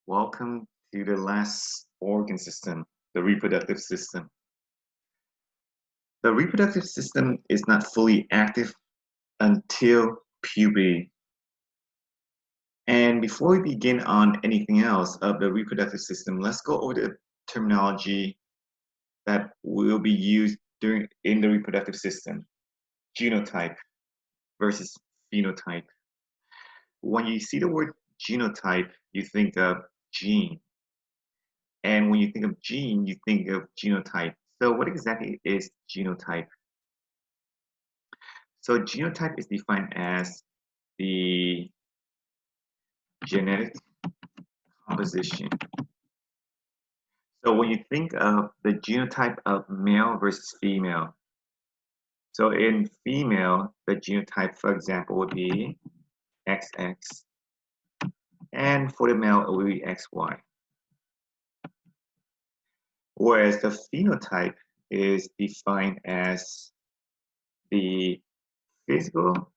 Welcome to the last organ system, the reproductive system. The reproductive system is not fully active until puberty. And before we begin on anything else of the reproductive system, let's go over the terminology that will be used in the reproductive system. Genotype versus phenotype. When you see the word genotype, you think of gene. And when you think of gene, you think of genotype. So what exactly is genotype? So genotype is defined as the genetic composition. So when you think of the genotype of male versus female, so in female, the genotype, for example, would be XX, and for the male, it would be XY. Whereas the phenotype is defined as the physical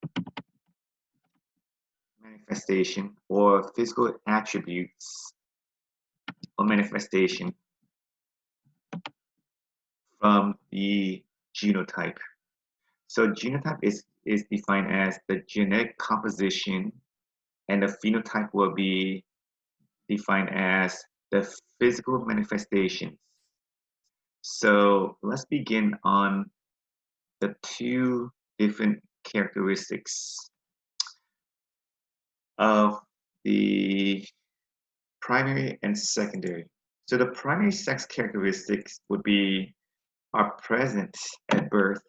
manifestation or physical attributes or manifestation from the genotype. So genotype is defined as the genetic composition, and the phenotype will be defined as the physical manifestations. So let's begin on the two different characteristics of the primary and secondary. So the primary sex characteristics are present at birth.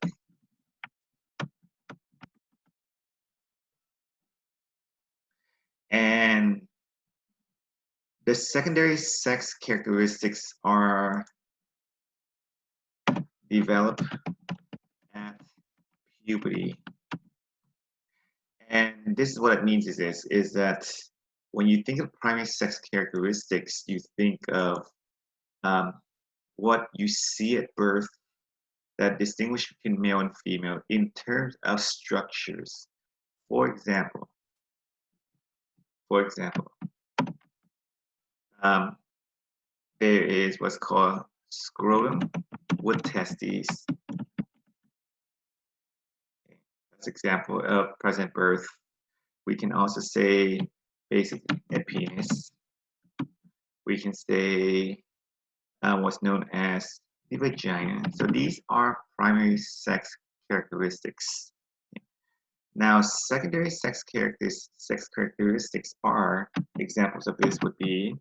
And the secondary sex characteristics are developed at puberty. And this is what it means is that when you think of primary sex characteristics, you think of what you see at birth that distinguish between male and female in terms of structures. For example, there is what's called scrotum with testes. That's an example of present birth. We can also say basically a penis. We can say what's known as the vagina. So these are primary sex characteristics. Now, secondary sex characteristics are examples of this would be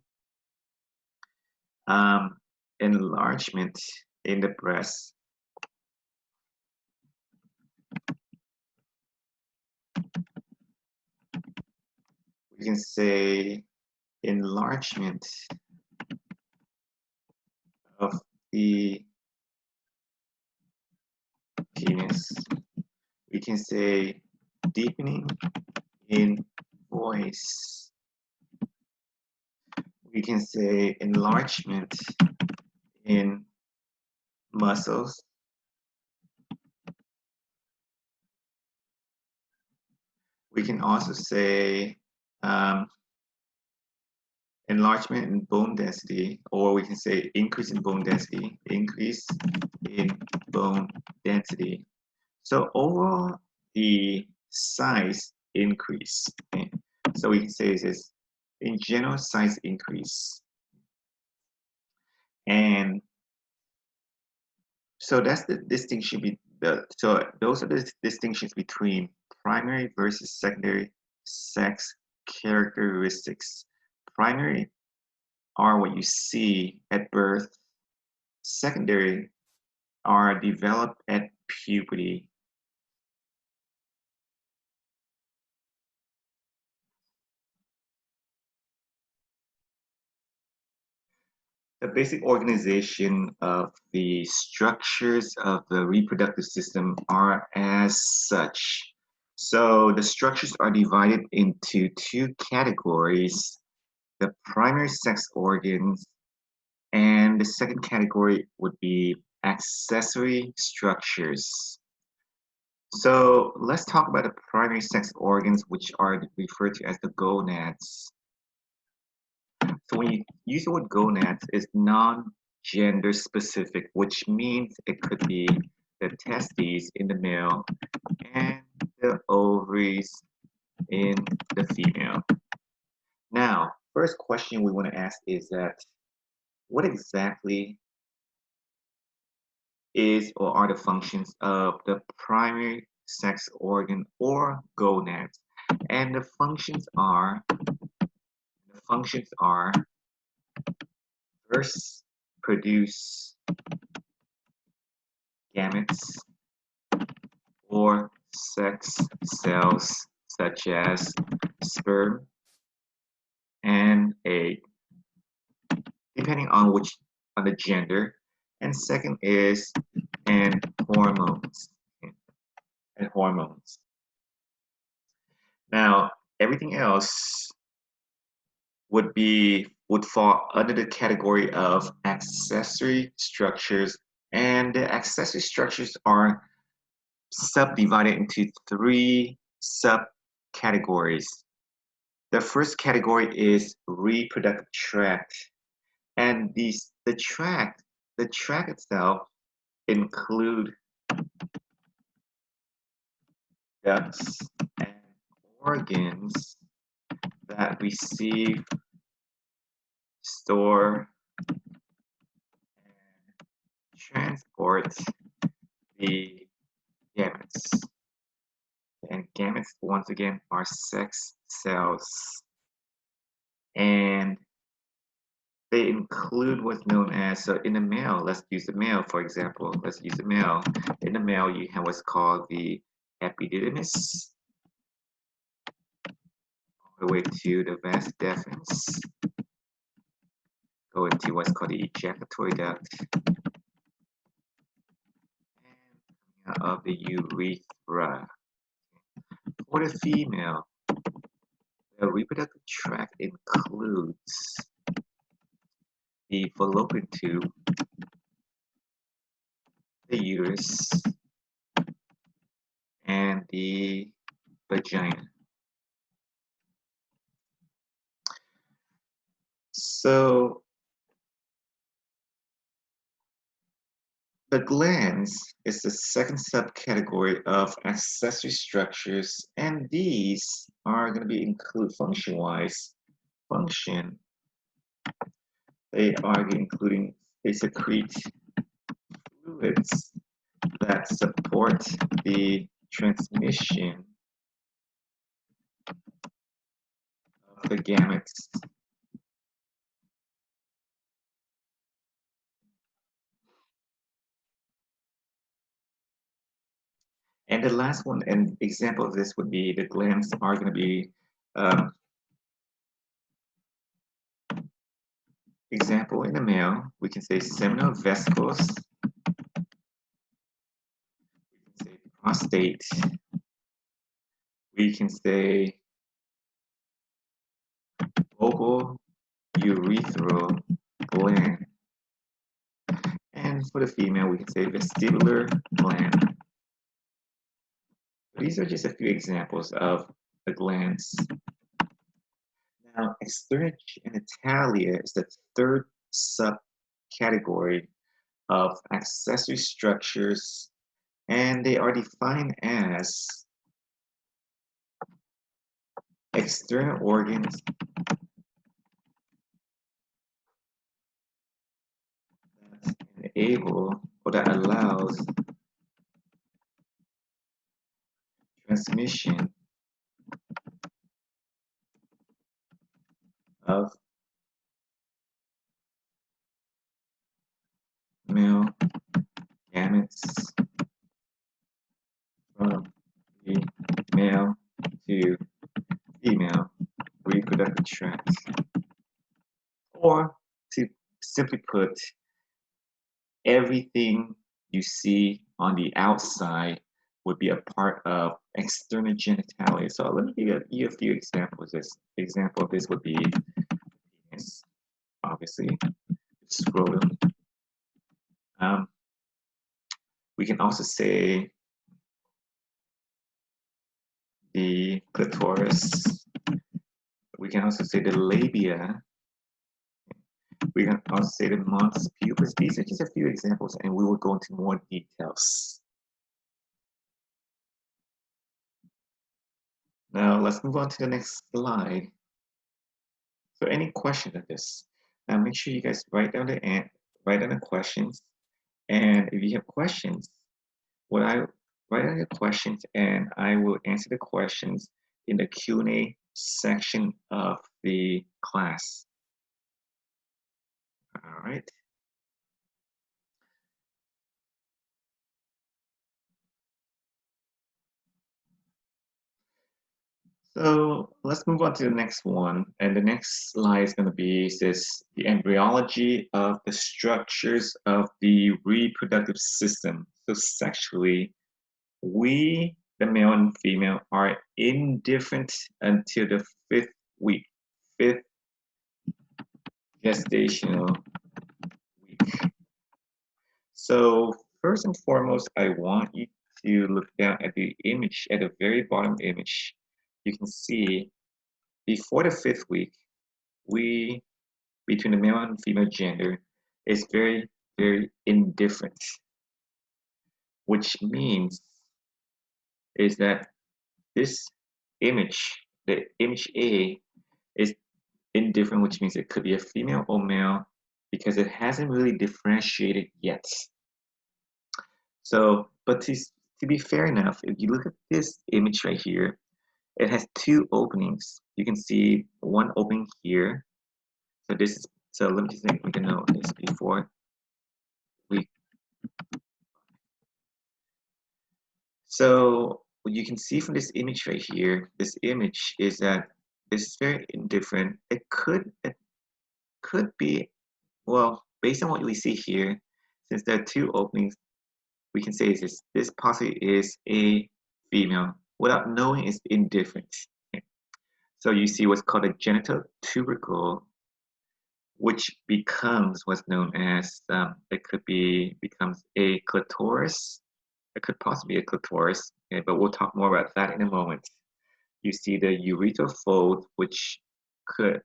enlargement in the breast, we can say enlargement of the penis, we can say deepening in voice, we can say enlargement in muscles, we can also say enlargement in bone density, or we can say increase in bone density, So overall, the size increase. Okay? So we can say this is in general size increase. And so that's the distinction. So those are the distinctions between primary versus secondary sex characteristics. Primary are what you see at birth. Secondary are developed at puberty. The basic organization of the structures of the reproductive system are as such. So the structures are divided into two categories: the primary sex organs, and the second category would be accessory structures. So let's talk about the primary sex organs, which are referred to as the gonads. So when you use the word gonads, it's non-gender specific, which means it could be the testes in the male and the ovaries in the female. Now, first question we want to ask is that what exactly is or are the functions of the primary sex organ or gonads? And the functions are first produce gametes or sex cells such as sperm and egg, depending on the gender. And second is and hormones. And hormones. Now, everything else would fall under the category of accessory structures, and the accessory structures are subdivided into three subcategories. The first category is reproductive tract, and the tract itself include ducts and organs that receive, store, and transport the gametes. And gametes, once again, are sex cells. And they include what's known as, so in the male, let's use the male, for example. Let's use the male. In the male, you have what's called the epididymis, all the way to the vas deferens, go into what's called the ejaculatory duct, and of the urethra. For the female, the reproductive tract includes the fallopian tube, the uterus, and the vagina. So the glands is the second subcategory of accessory structures, and these are going to be include function-wise. Function, they are including, they secrete fluids that support the transmission of the gametes. And the last one, an example of this would be the glands are going to be, example in the male, we can say seminal vesicles, we can say prostate, we can say vocal urethral gland. And for the female, we can say vestibular gland. These are just a few examples of the glands. Now, external genitalia is the third subcategory of accessory structures, and they are defined as external organs that enable or that allows transmission of male gametes from the male to female reproductive tract. Or to simply put, everything you see on the outside would be a part of external genitalia. So let me give you a few examples. This example of this would be penis, obviously, scrotum. We can also say the clitoris. We can also say the labia, We're going to also say the months, pupils. These are just a few examples, and we will go into more details. Now, let's move on to the next slide. So, any questions on this? Now, make sure you guys write down the questions, and if you have questions, what I write down your questions, and I will answer the questions in the Q&A section of the class. All right. So let's move on to the next one. And the next slide is going to be the embryology of the structures of the reproductive system. So sexually, we, the male and female, are indifferent until the fifth gestational week. So first and foremost, I want you to look down at the image, at the very bottom image. You can see before the 5th week, we, between the male and female gender, is very, very indifferent, which means is that this image, the image A, is indifferent, which means it could be a female or male because it hasn't really differentiated yet. So, but to be fair enough, if you look at this image right here, it has two openings. You can see one opening here. So this is, so let me just make a note of this before we. So what you can see from this image right here, this image is that this is very indifferent. It could be, well, based on what we see here, since there are two openings, we can say this possibly is a female without knowing it's indifferent. Okay. So you see what's called a genital tubercle, which becomes what's known as becomes a clitoris. It could possibly be a clitoris, okay, but we'll talk more about that in a moment. You see the urethral fold, which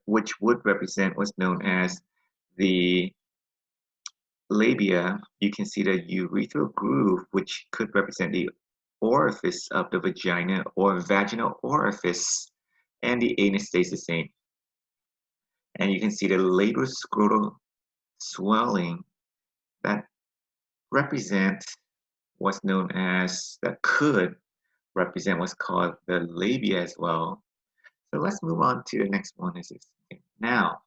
would represent what's known as the labia. You can see the urethral groove, which could represent the orifice of the vagina or vaginal orifice, and the anus stays the same. And you can see the lateral scrotal swelling that represent what's known as, that could represent what's called the labia as well. So let's move on to the next one. Now,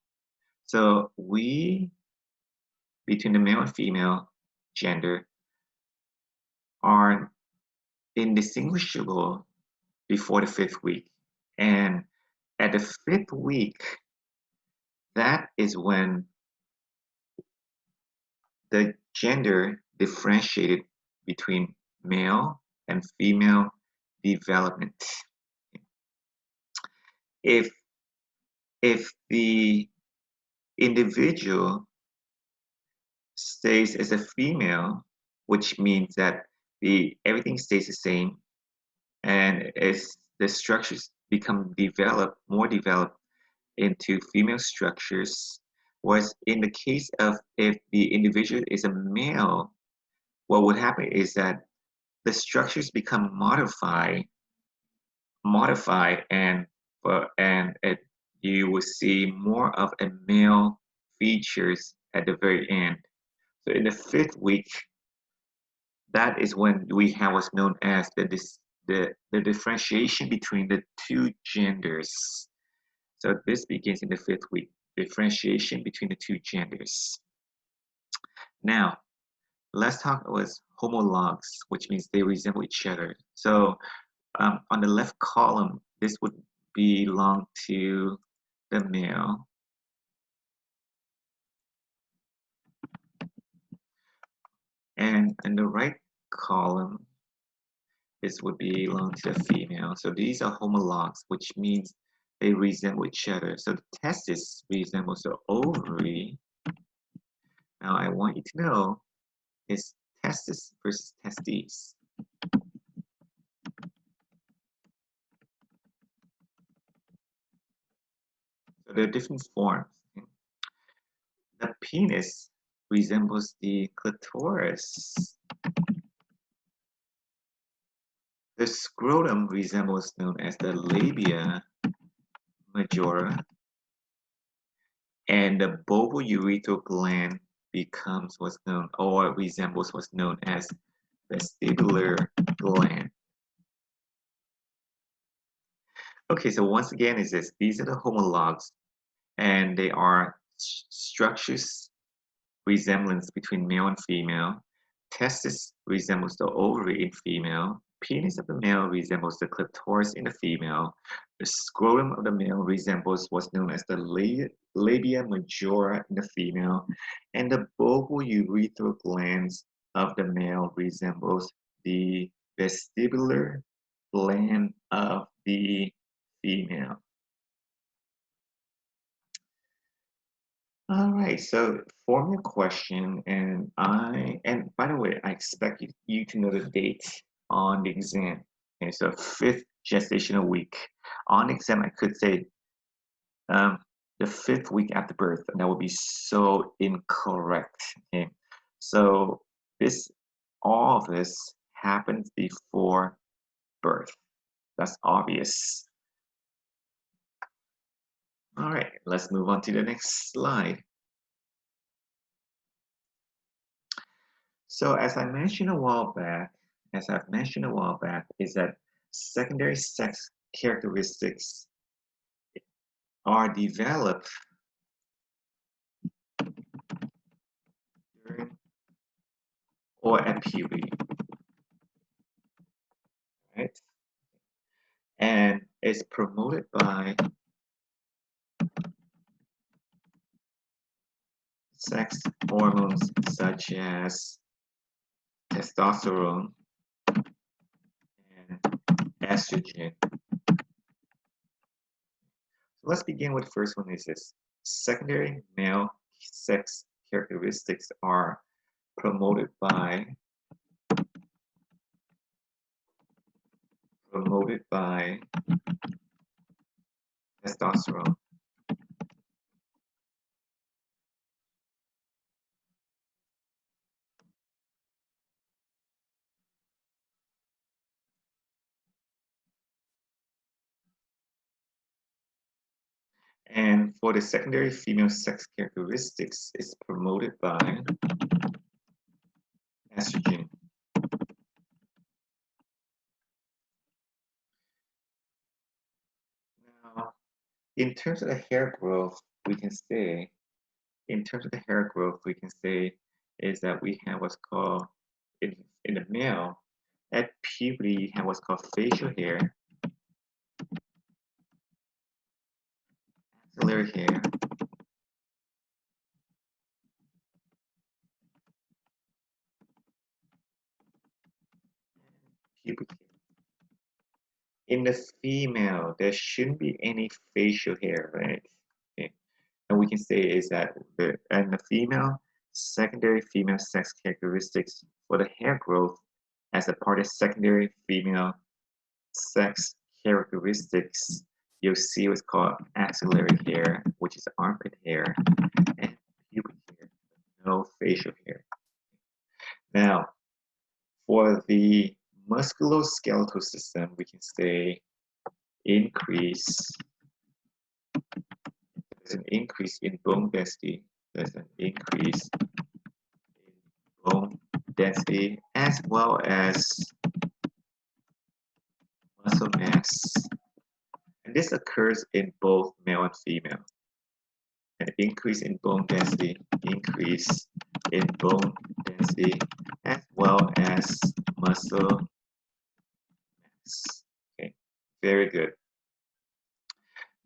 so we, between the male and female gender, are indistinguishable before the 5th week. And at the 5th week, that is when the gender differentiated between male and female development. If the individual stays as a female, which means that everything stays the same, and as the structures become more developed into female structures, whereas in the case of if the individual is a male, what would happen is that the structures become modified, and you will see more of a male features at the very end. So in the 5th week, that is when we have what's known as the differentiation between the two genders. So this begins in the 5th week, differentiation between the two genders. Now, let's talk about homologs, which means they resemble each other. So on the left column, this would belong to the male. And in the right column, this would belong to the female. So these are homologs, which means they resemble each other. So the testis resembles the ovary. Now I want you to know is testis versus testes. So there are different forms. The penis resembles the clitoris. The scrotum resembles known as the labia majora, and the bulbourethral gland becomes what's known or resembles what's known as vestibular gland. Okay, so once again, is this these are the homologs, and they are structures resemblance between male and female. Testis resembles the ovary in female. Penis of the male resembles the clitoris in the female. The scrotum of the male resembles what's known as the labia majora in the female. And the bulbourethral glands of the male resembles the vestibular gland of the female. All right, so form your question, and by the way, I expect you to know the date on the exam. Okay, so fifth gestational week. On the exam, I could say um, the fifth week after birth, and that would be so incorrect. Okay, so all of this happens before birth. That's obvious. All right, let's move on to the next slide. So as I've mentioned a while back, is that secondary sex characteristics are developed during or at puberty, right? And it's promoted by sex hormones such as testosterone and estrogen. So let's begin with the first one is this. Secondary male sex characteristics are promoted by testosterone. And for the secondary female sex characteristics, it's promoted by estrogen. Now, in terms of the hair growth, we can say, is that we have what's called, in the male, at puberty, you have what's called facial hair, axillary hair, pubic hair. In the female, there shouldn't be any facial hair, right? Okay. And we can say is that in the female, secondary female sex characteristics for the hair growth as a part of secondary female sex characteristics, you'll see what's called axillary hair, which is armpit hair, and pubic hair, no facial hair. Now, for the musculoskeletal system, we can say increase. There's an increase in bone density. There's an increase in bone density as well as muscle mass. And this occurs in both male and female. An increase in bone density, as well as muscle mass. Okay, very good.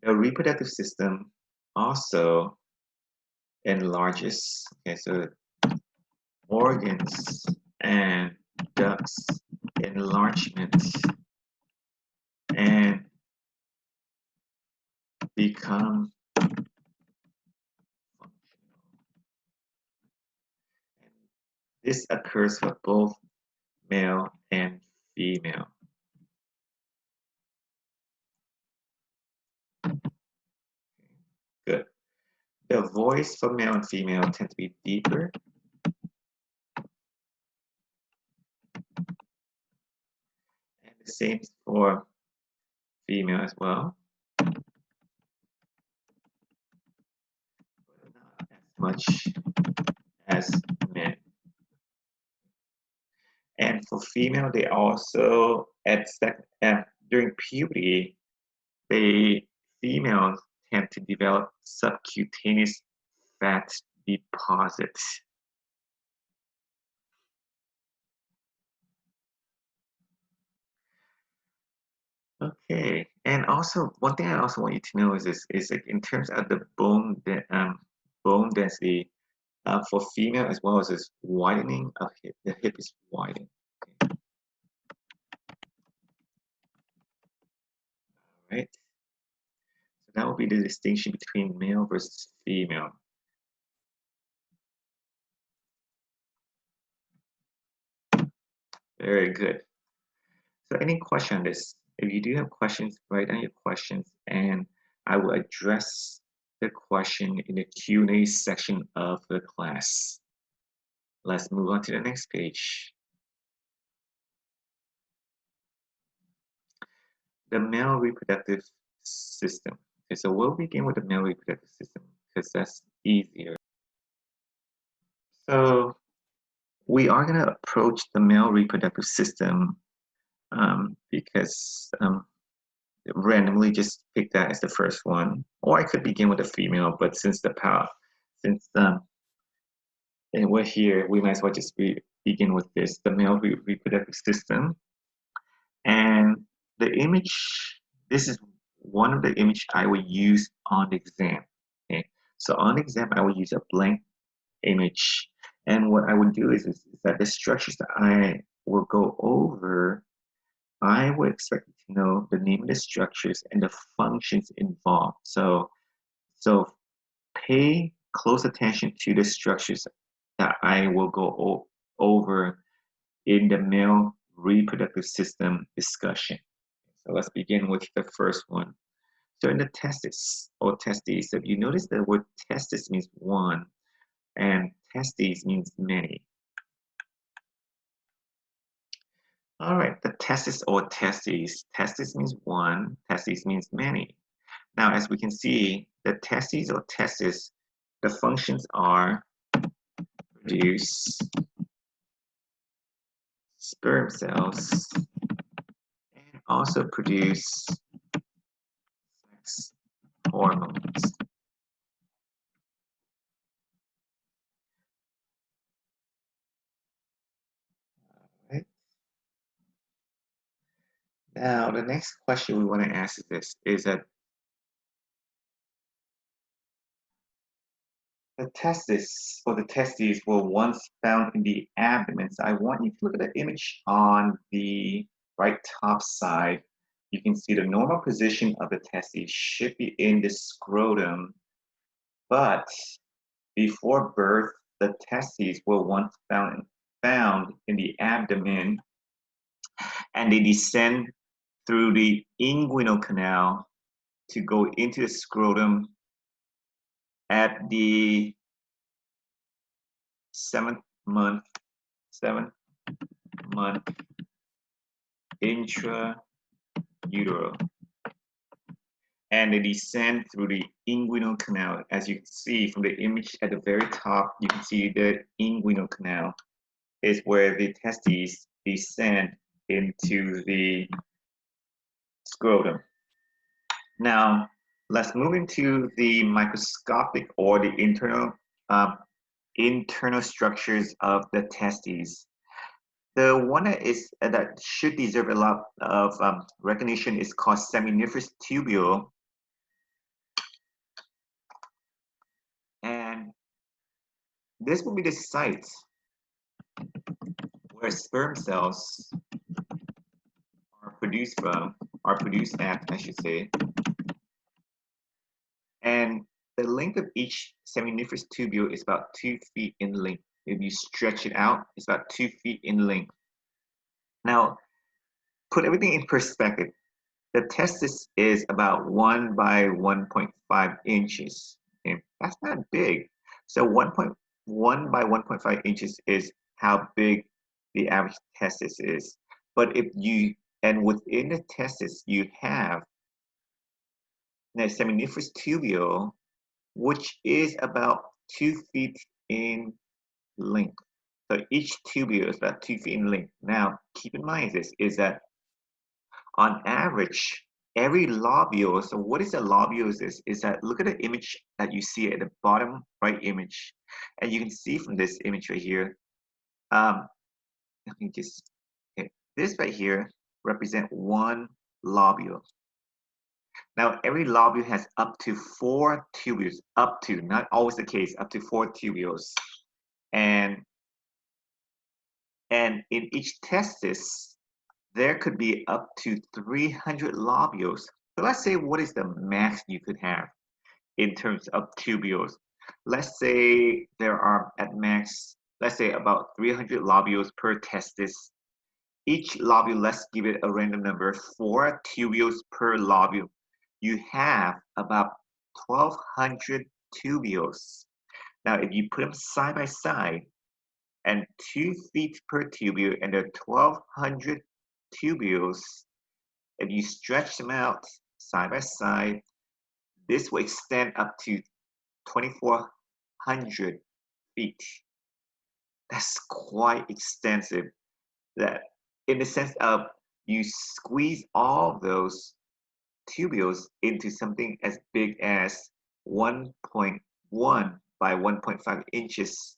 The reproductive system also enlarges. Okay, so organs and ducts enlargement and become functional. And this occurs for both male and female. Good. The voice for male and female tend to be deeper. And the same for female as well. But not as much as men. And for female, they also during puberty, females tend to develop subcutaneous fat deposits. Okay, and also one thing I also want you to know is like in terms of the bone density for female as well as this widening of hip, the hip is widened. Okay. All right, so that will be the distinction between male versus female. Very good. So any question on this? If you do have questions, write down your questions and I will address the question in the Q&A section of the class. Let's move on to the next page. The male reproductive system. Okay, so we'll begin with the male reproductive system because that's easier. So we are going to approach the male reproductive system because randomly just pick that as the first one, or I could begin with the female, but since and we're here, we might as well just begin with this, the male reproductive system. And the image, this is one of the image I would use on the exam. Okay, so on the exam, I would use a blank image. And what I would do is that the structures that I will go over, I would expect you to know the name of the structures and the functions involved. So pay close attention to the structures that I will go over in the male reproductive system discussion. So let's begin with the first one. So in the testis or testes, if you notice the word testis means one and testes means many. All right, the testis or testes. Testis means one, testes means many. Now, as we can see, the testes or testis, the functions are produce sperm cells and also produce sex hormones. Right? Now, the next question we want to ask is this, is that the testis or the testes were once found in the abdomen. So I want you to look at the image on the right top side. You can see the normal position of the testes should be in the scrotum, but before birth, the testes were once found in the abdomen and they descend through the inguinal canal to go into the scrotum at the seventh month intra-uteral. And they descend through the inguinal canal. As you can see from the image at the very top, you can see the inguinal canal is where the testes descend into the scrotum. Now, let's move into the microscopic or the internal structures of the testes. The one that should deserve a lot of recognition is called seminiferous tubule. And this will be the site where sperm cells are produced at, I should say. And the length of each seminiferous tubule is about 2 feet in length. If you stretch it out, it's about 2 feet in length. Now, put everything in perspective. The testis is about 1 by 1.5 inches. Okay? That's not big. So 1.1 by 1.5 inches is how big the average testis is. But if you, and within the testis, you have the seminiferous tubule, which is about 2 feet in length. So each tubule is about 2 feet in length. Now, keep in mind this is that on average, every lobule, so what is a lobule is that look at the image that you see at the bottom right image. And you can see from this image right here, let me just, okay, this right here represent one lobule. Now, every lobule has up to 4 tubules, up to, not always the case, up to 4 tubules. And in each testis, there could be up to 300 lobules. So let's say what is the max you could have in terms of tubules. Let's say there are at max, let's say about 300 lobules per testis. Each lobule, let's give it a random number, 4 tubules per lobule. You have about 1,200 tubules. Now, if you put them side by side, and 2 feet per tubule, and there are 1,200 tubules, if you stretch them out side by side, this will extend up to 2,400 feet. That's quite extensive. That, in the sense of you squeeze all those tubules into something as big as 1.1 by 1.5 inches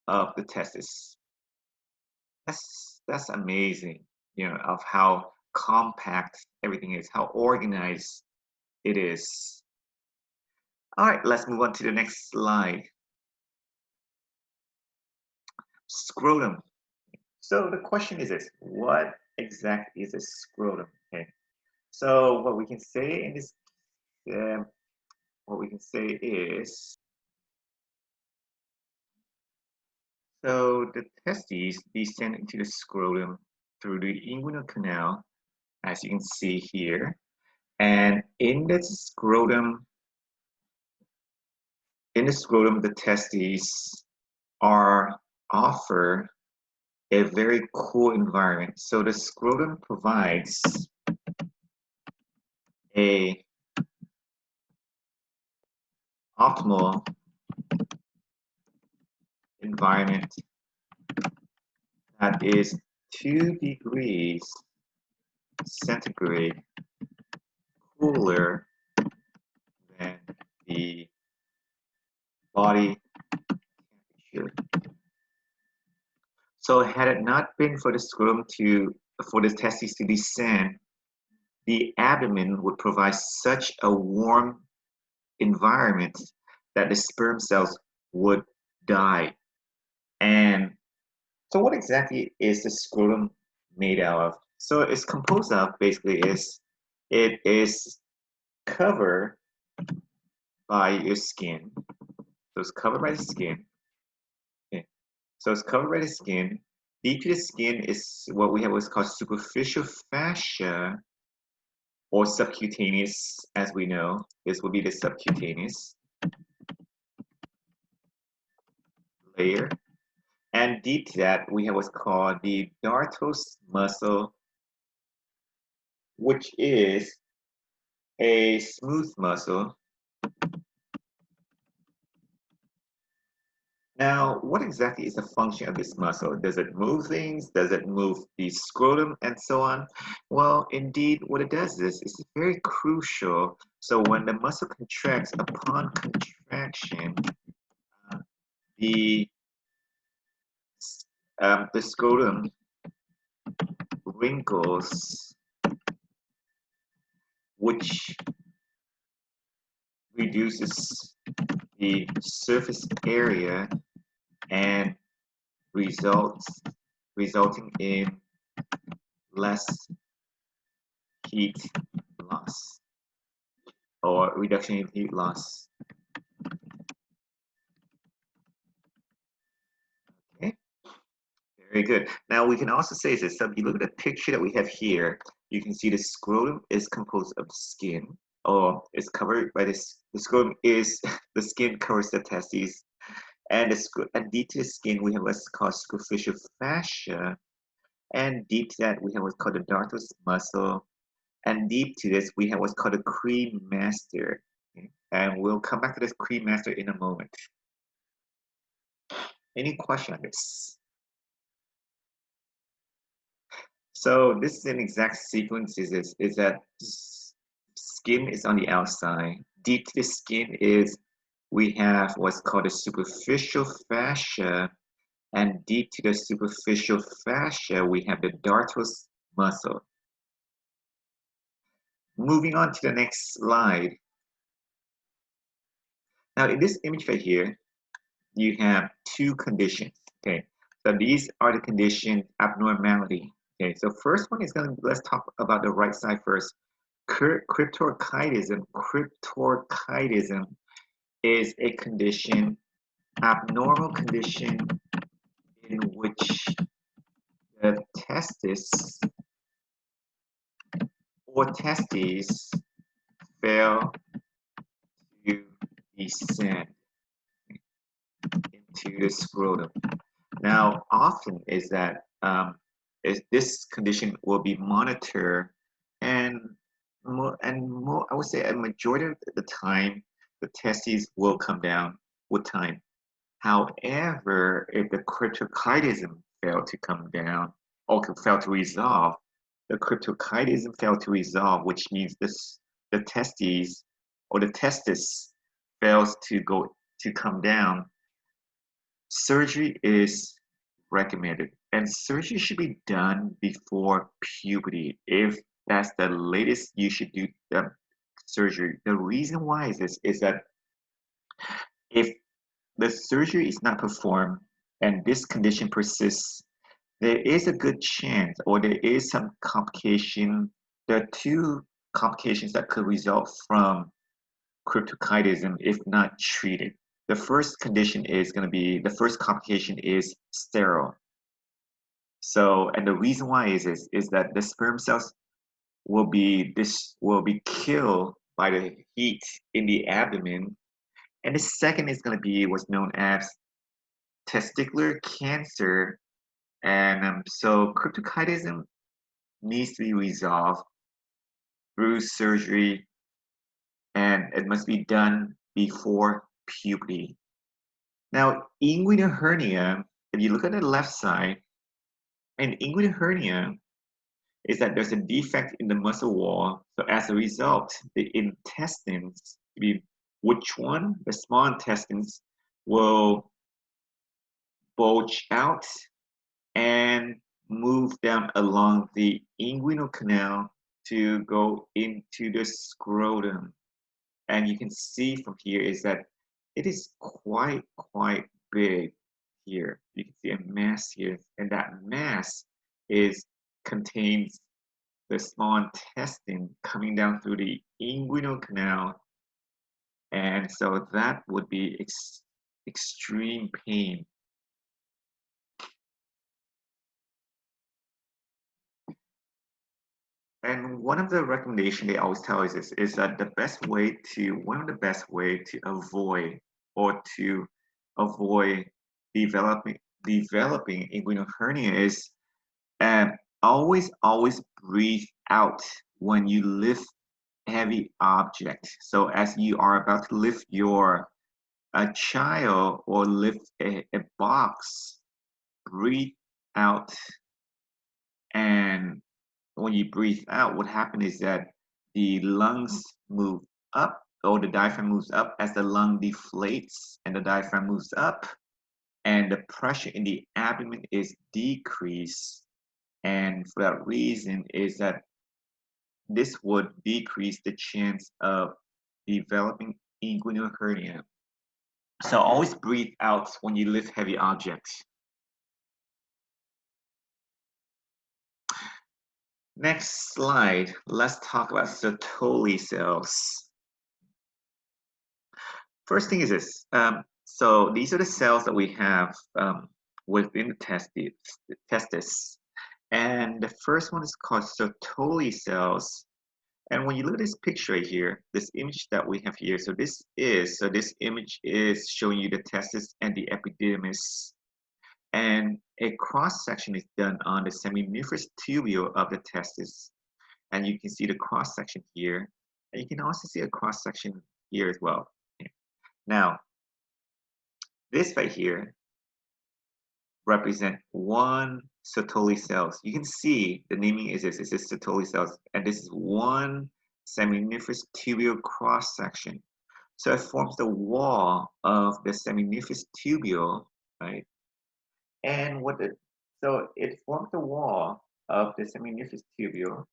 of the testis. That's amazing, you know, of how compact everything is, how organized it is. All right, let's move on to the next slide. Scrotum. So the question is this: what exactly is a scrotum? Okay. So what we can say in this, what we can say is, so the testes descend into the scrotum through the inguinal canal, as you can see here, and in the scrotum, the testes are offer a very cool environment. So the scrotum provides a optimal environment that is 2 degrees centigrade cooler than the body temperature. So had it not been for the scrotum for the testes to descend, the abdomen would provide such a warm environment that the sperm cells would die. And so what exactly is the scrotum made out of? So it's composed of, basically, it is covered by your skin. So it's covered by the skin. Okay. So it's covered by the skin. Deep to the skin is what we have what's called superficial fascia, or subcutaneous, as we know. This will be the subcutaneous layer. And deep to that, we have what's called the dartos muscle, which is a smooth muscle. Now, what exactly is the function of this muscle? Does it move things? Does it move the scrotum and so on? Well, indeed, what it does is it's very crucial. So when the muscle contracts, upon contraction, the scrotum wrinkles, which reduces the surface area and resulting in less heat loss, or reduction in heat loss. Okay, very good. Now we can also say this, so if you look at the picture that we have here, you can see the scrotum is composed of skin. is covered by this. The scrotum is the skin covers the testes, and and deep to the skin we have what's called superficial fascia, and deep to that we have what's called the dartos muscle, and deep to this we have what's called a cremaster. Okay? And we'll come back to this cremaster in a moment. Any question on this? So this is an exact sequence. Is that skin is on the outside. Deep to the skin is we have what's called a superficial fascia, and deep to the superficial fascia we have the dartos muscle. Moving on to the next slide. Now in this image right here, you have two conditions. Okay, so these are the condition abnormality. Okay, so first one is let's talk about the right side first. Cryptorchidism. Cryptorchidism is a condition, abnormal condition in which the testis or testes fail to descend into the scrotum. Now, often is that this condition will be monitored, and I would say a majority of the time, the testes will come down with time. However, if the cryptorchidism failed to come down or failed to resolve, the cryptorchidism failed to resolve, which means the testes or the testis fails to come down, surgery is recommended. And surgery should be done before puberty. If that's the latest you should do the surgery. The reason why is that if the surgery is not performed and this condition persists, there is a good chance or there is some complication. There are two complications that could result from cryptorchidism if not treated. The first condition is going to be, the first complication is sterile. So, and the reason why is that the sperm cells will be killed by the heat in the abdomen. And the second is going to be what's known as testicular cancer. And so cryptorchidism needs to be resolved through surgery, and it must be done before puberty. Now, inguinal hernia, if you look at the left side, an inguinal hernia is that there's a defect in the muscle wall. So as a result, the intestines, which one? The small intestines will bulge out and move down along the inguinal canal to go into the scrotum. And you can see from here is that it is quite big here. You can see a mass here, and that mass contains the small intestine coming down through the inguinal canal, and so that would be extreme pain. And one of the recommendations they always tell us is that one of the best way to avoid developing inguinal hernia is always breathe out when you lift heavy object. So as you are about to lift a child or lift a box, breathe out. And when you breathe out, what happens is that the lungs move up, or the diaphragm moves up as the lung deflates and the diaphragm moves up, and the pressure in the abdomen is decreased. And for that reason is that this would decrease the chance of developing inguinal hernia. So always breathe out when you lift heavy objects. Next slide, let's talk about Sertoli cells. First thing is this. So these are the cells that we have within the testis. And the first one is called Sertoli cells. And when you look at this picture right here, this image that we have here, so this image is showing you the testis and the epididymis, and a cross section is done on the seminiferous tubule of the testis, and you can see the cross section here, and you can also see a cross section here as well. Now, this right here represent one Sertoli cells. You can see the naming is this. This is Sertoli cells, and this is one seminiferous tubule cross section. So it forms the wall of the seminiferous tubule, right? And so it forms the wall of the seminiferous tubule.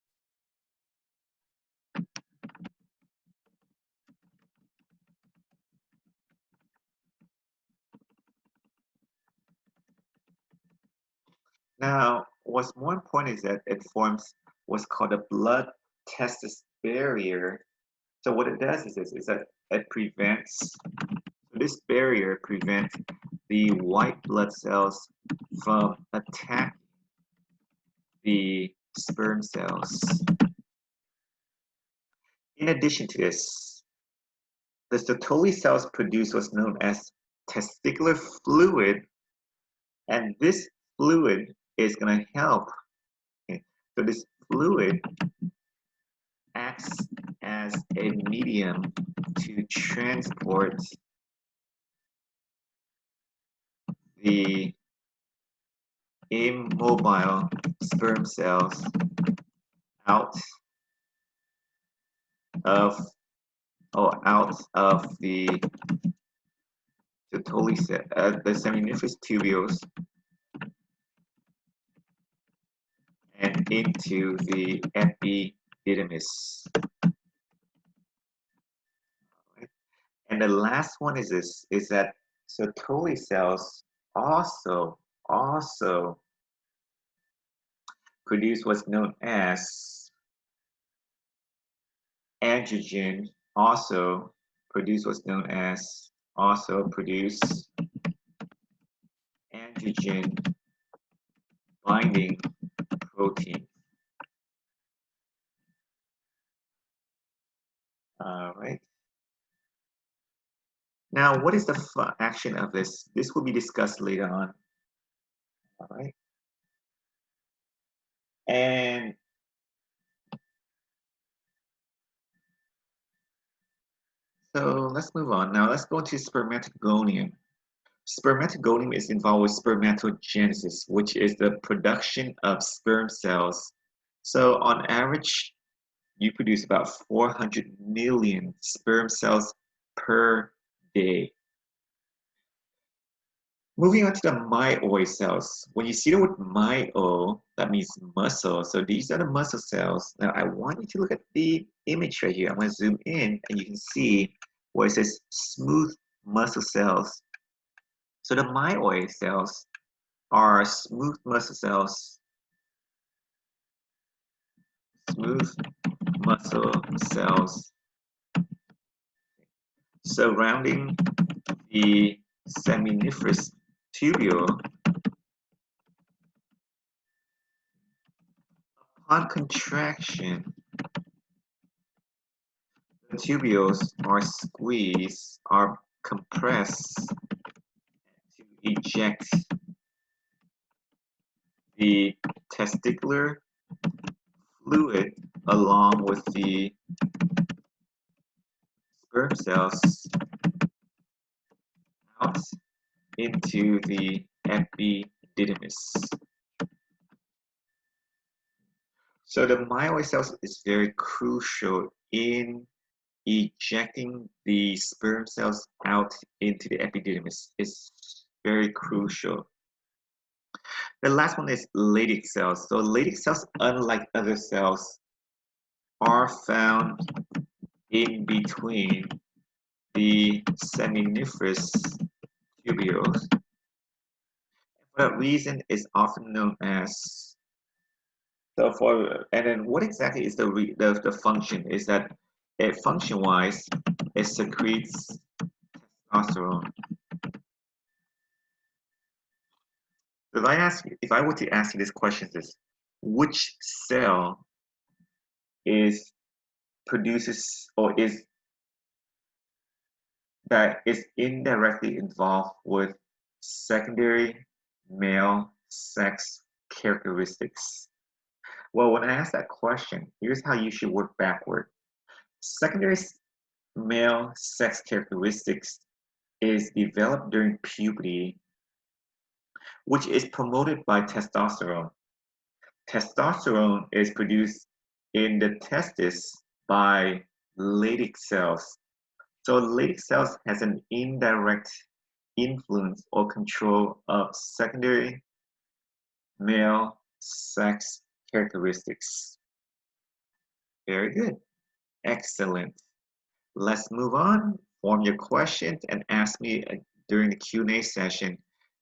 Now, what's more important is that it forms what's called a blood testis barrier. So what it does is this, is that it prevents, so this barrier prevents the white blood cells from attacking the sperm cells. In addition to this, the Sertoli cells produce what's known as testicular fluid, and this fluid is going to help. Okay? So this fluid acts as a medium to transport the immobile sperm cells out of the the seminiferous tubules and into the epididymis. And the last one is this: is that Sertoli cells also produce what's known as androgen. Also produce androgen binding protein. All right. Now, what is the action of this? This will be discussed later on. All right. And so let's move on. Now let's go into spermatogonium. Spermatogonium is involved with spermatogenesis, which is the production of sperm cells. So on average, you produce about 400 million sperm cells per day. Moving on to the myoid cells. When you see the word myo, that means muscle. So these are the muscle cells. Now I want you to look at the image right here. I'm going to zoom in and you can see where it says smooth muscle cells. So the myoid cells are smooth muscle cells, surrounding the seminiferous tubule. Upon contraction, the tubules are compressed to eject the testicular fluid along with the sperm cells out into the epididymis. So the myoid cells is very crucial in ejecting the sperm cells out into the epididymis. It's very crucial. The last one is Leydig cells. So Leydig cells, unlike other cells, are found in between the seminiferous tubules. For that reason, is often known as. And then what exactly is the function? Is that function-wise, it secretes testosterone. If I were to ask you this question, which cell is produces or is that is indirectly involved with secondary male sex characteristics. Well, when I ask that question, here's how you should work backward. Secondary male sex characteristics is developed during puberty, which is promoted by testosterone. Testosterone is produced in the testis by Leydig cells. So Leydig cells has an indirect influence or control of secondary male sex characteristics. Very good. Excellent. Let's move on. Form your questions and ask me during the Q&A session,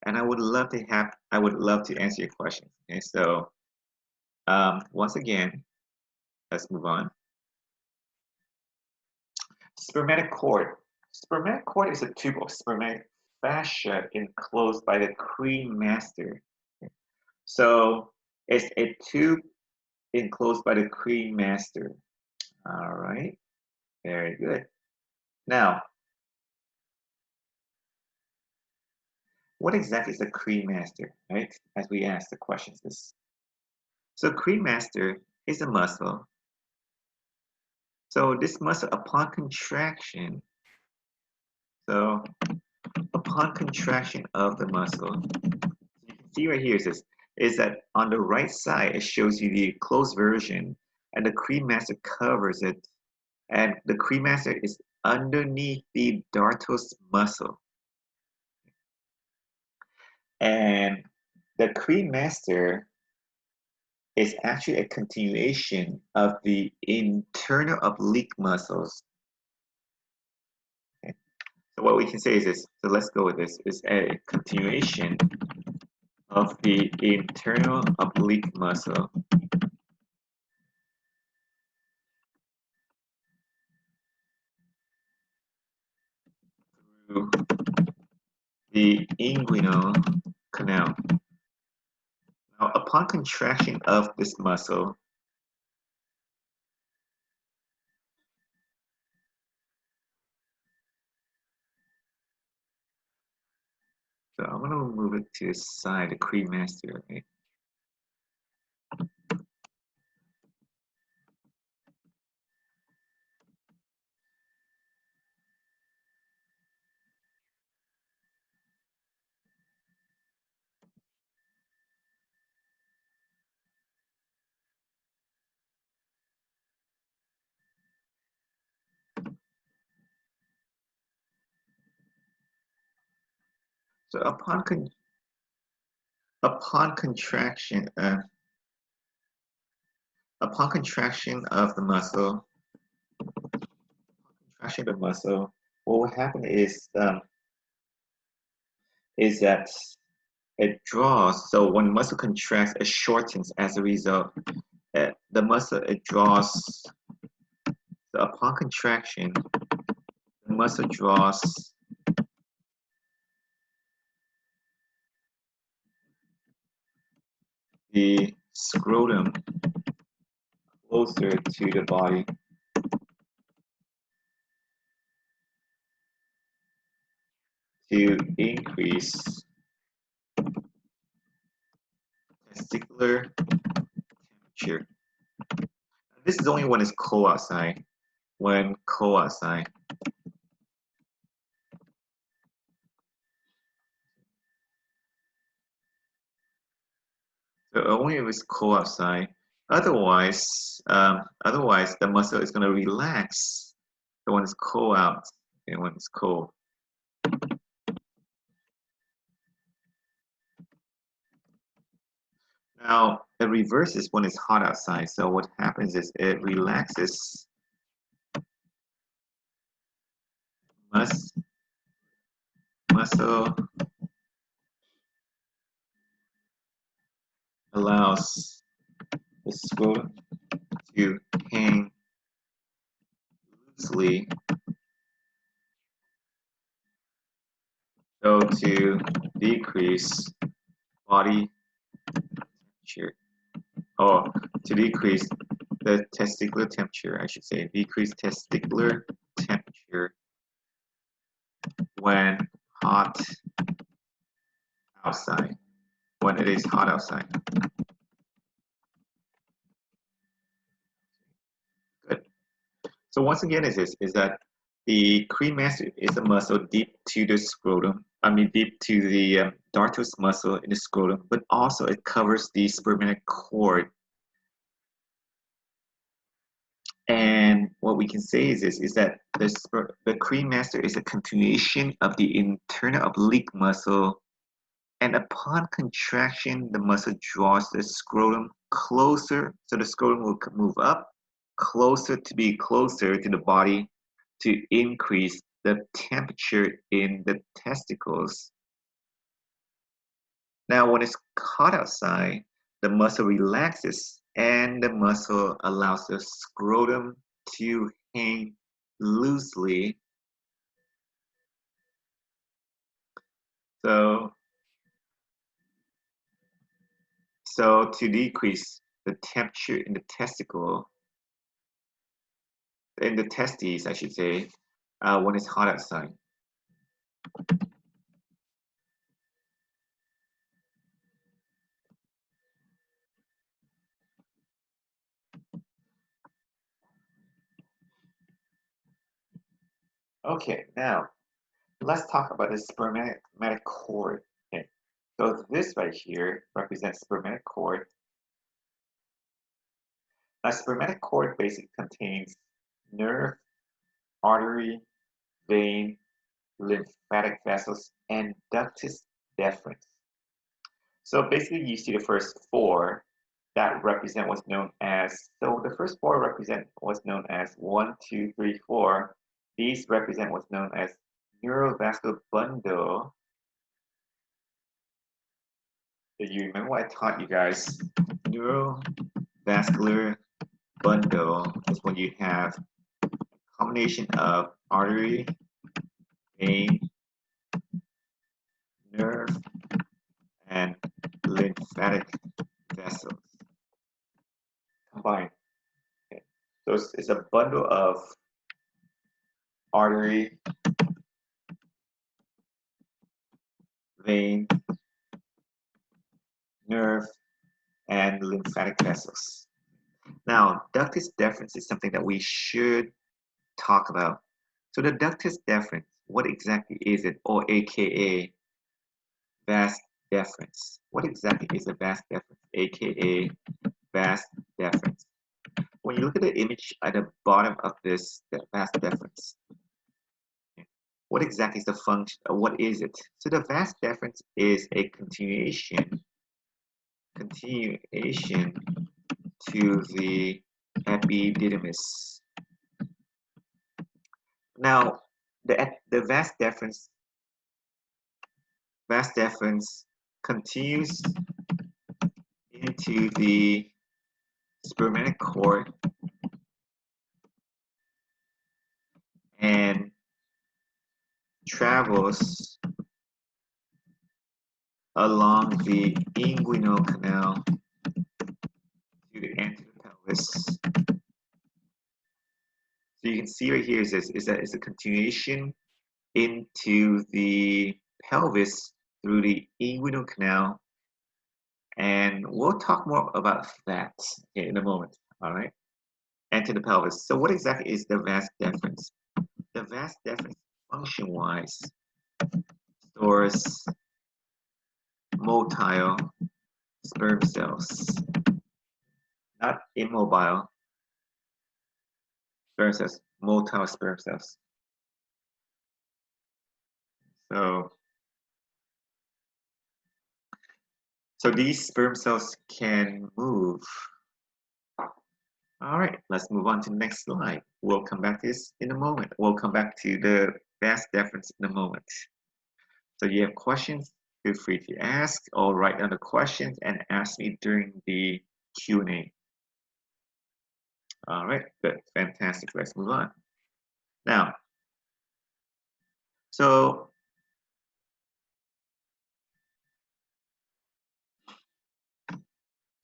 and I would love to answer your questions. Okay, so once again, let's move on. Spermatic cord. Spermatic cord is a tube of spermatic fascia enclosed by the cremaster. So it's a tube enclosed by the cremaster. All right, very good. Now, what exactly is a cremaster, right? As we ask the questions. So cremaster is a muscle. So this muscle, upon contraction, so upon contraction of the muscle, you can see right here is that on the right side, it shows you the closed version, and the cremaster covers it, and the cremaster is underneath the dartos muscle. And the cremaster is actually a continuation of the internal oblique muscles. Okay. So what we can say is this, so let's go with this, is a continuation of the internal oblique muscle through the inguinal canal. Now, upon contraction of this muscle, so I'm going to move it to the side, the cremaster, right? So upon contraction, upon contraction of the muscle, what will happen is that it draws. So when muscle contracts, it shortens as a result. The muscle it draws. So upon contraction, the muscle draws the scrotum closer to the body. To increase testicular temperature. This is only when it's cold outside. When cold outside. So only if it's cold outside. Otherwise, otherwise the muscle is going to relax. So when it's cold out, and when it's cold. Now it reverses when it's hot outside. So what happens is it relaxes muscle allows the scrotum to hang loosely, so to decrease body temperature, or to decrease the testicular temperature, I should say, decrease testicular temperature when hot outside, when it is hot outside. Good. So once again, is that the cremaster is a muscle deep to the scrotum. I mean, deep to the dartos muscle in the scrotum, but also it covers the spermatic cord. And what we can say is that the cremaster is a continuation of the internal oblique muscle. And upon contraction, the muscle draws the scrotum closer, so the scrotum will move up closer to be closer to the body to increase the temperature in the testicles. Now, when it's hot outside, the muscle relaxes and the muscle allows the scrotum to hang loosely. So to decrease the temperature in the testicle, in the testes, I should say, when it's hot outside. Okay, now let's talk about the spermatic cord. Okay, so this right here represents spermatic cord. Now, spermatic cord basically contains nerve, artery, vein, lymphatic vessels, and ductus deferens. So basically, you see the first four that represent what's known as, so the first four represent what's known as 1, 2, 3, 4. These represent what's known as neurovascular bundle. Do you remember what I taught you guys? Neurovascular bundle is when you have a combination of artery, vein, nerve, and lymphatic vessels combined. Okay. So it's a bundle of artery, vein, nerve, and lymphatic vessels. Now, ductus deferens is something that we should talk about. So the ductus deferens, what exactly is it, or AKA vas deferens? What exactly is a vas deferens, AKA vas deferens? When you look at the image at the bottom of this, the vas deferens, what exactly is the function? What is it? So the vas deferens is a continuation to the epididymis. Now, the vas deferens continues into the spermatic cord and travels along the inguinal canal to the anterior pelvis. So you can see right here is that it's a continuation into the pelvis through the inguinal canal, and we'll talk more about that in a moment. All right, and to the pelvis. So what exactly is the vas deferens? The vas deferens, function-wise, stores motile sperm cells, not immobile sperm cells, motile sperm cells. So these sperm cells can move. All right, let's move on to the next slide. We'll come back to this in a moment. We'll come back to the vas deferens in a moment. So you have questions, feel free to ask or write down the questions and ask me during the Q&A. All right, good, fantastic. Let's move on. Now, so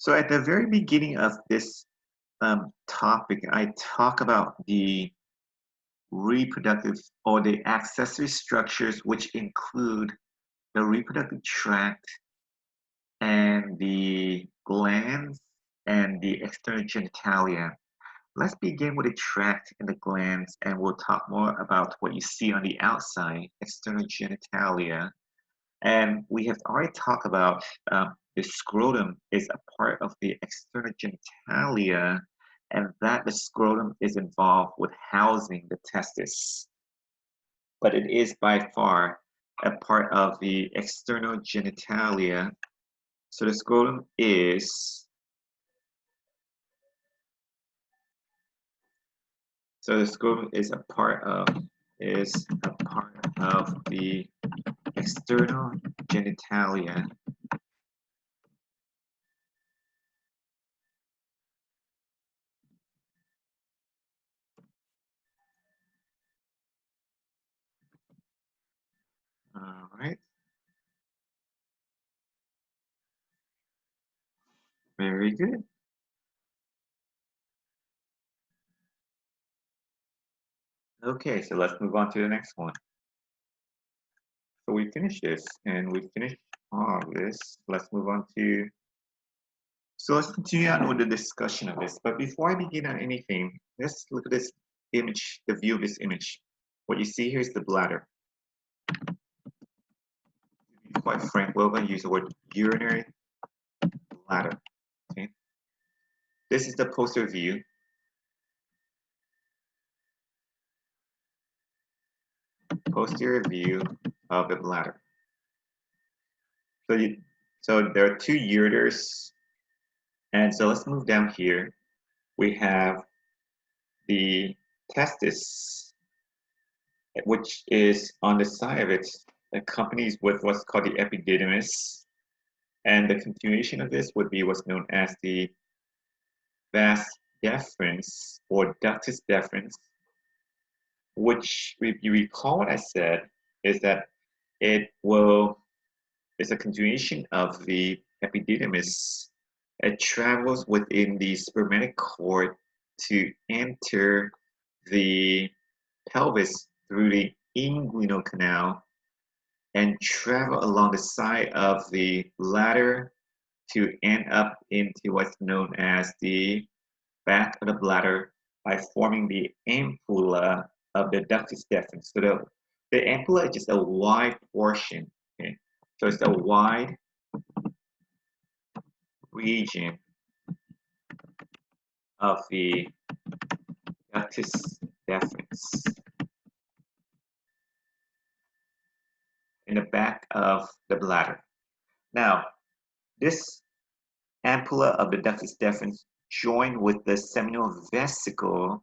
at the very beginning of this topic, I talk about the reproductive or the accessory structures, which include the reproductive tract and the glands and the external genitalia. Let's begin with the tract and the glands, and we'll talk more about what you see on the outside, external genitalia. And we have already talked about the scrotum is a part of the external genitalia, and that the scrotum is involved with housing the testis. But it is by far a part of the external genitalia. So the scrotum is a part of the external genitalia. All right, very good. Okay, so let's move on to the next one. So we finished this and we finished all of this. Let's move on to, so let's continue on with the discussion of this. But before I begin on anything, let's look at this image, the view of this image. What you see here is the bladder. To be quite frank, we're going to use the word urinary bladder. Okay. This is the posterior view. Posterior view of the bladder. So there are two ureters, and so let's move down here. We have the testis, which is on the side of it, accompanies with what's called the epididymis, and the continuation of this would be what's known as the vas deferens or ductus deferens, which, if you recall what I said, is that it's a continuation of the epididymis. It travels within the spermatic cord to enter the pelvis through the inguinal canal and travel along the side of the bladder to end up into what's known as the back of the bladder by forming the ampulla of the ductus deferens. So the ampulla is just a wide portion. Okay? So it's a wide region of the ductus deferens in the back of the bladder. Now, this ampulla of the ductus deferens join with the seminal vesicle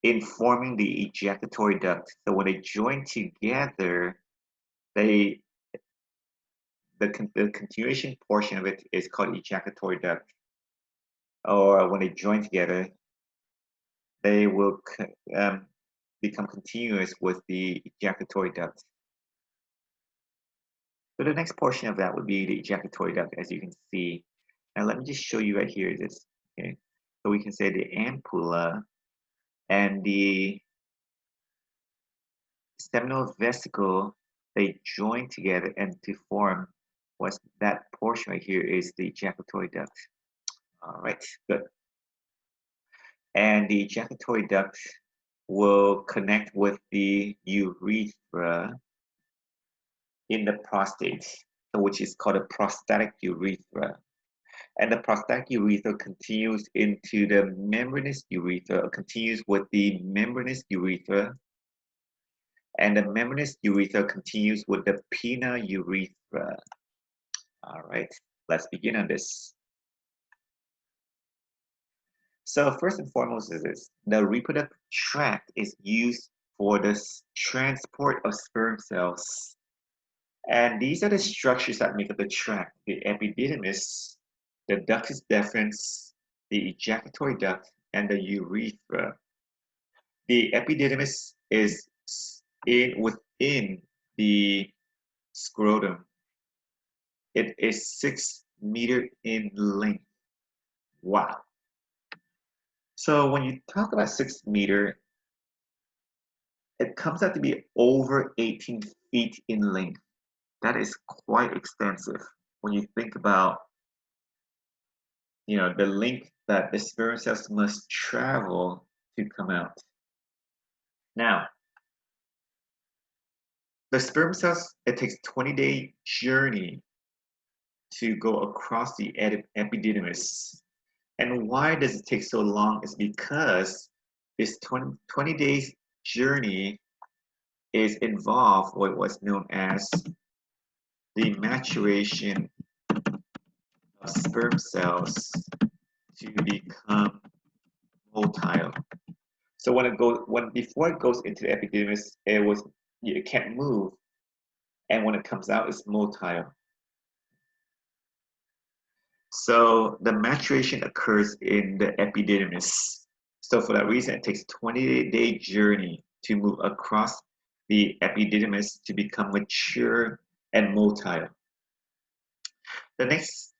in forming the ejaculatory duct. So when they join together, the continuation portion of it is called ejaculatory duct. Or when they join together, they will become continuous with the ejaculatory duct. So the next portion of that would be the ejaculatory duct, as you can see. Now let me just show you right here this. Okay, so we can say the ampulla and the seminal vesicle, they join together and to form what's that portion right here is the ejaculatory duct. All right, good. And the ejaculatory duct will connect with the urethra in the prostate, which is called a prostatic urethra. And the prostatic urethra continues into the membranous urethra, continues with the membranous urethra, and the membranous urethra continues with the pinna urethra. All right, let's begin on this. So first and foremost is this, the reproductive tract is used for the transport of sperm cells. And these are the structures that make up the tract, the epididymis, the ductus deferens, the ejaculatory duct, and the urethra. The epididymis is within the scrotum. It is 6 meters in length. Wow. So when you talk about 6 meter, it comes out to be over 18 feet in length. That is quite extensive when you think about, the length that the sperm cells must travel to come out. Now, the sperm cells, it takes 20-day journey to go across the epididymis. And why does it take so long is because this 20 days journey is involved with what's known as the maturation of sperm cells to become motile. So before it goes into the epididymis, it can't move, and when it comes out, it's motile. So the maturation occurs in the epididymis. So for that reason, it takes 20-day journey to move across the epididymis to become mature and motile. The next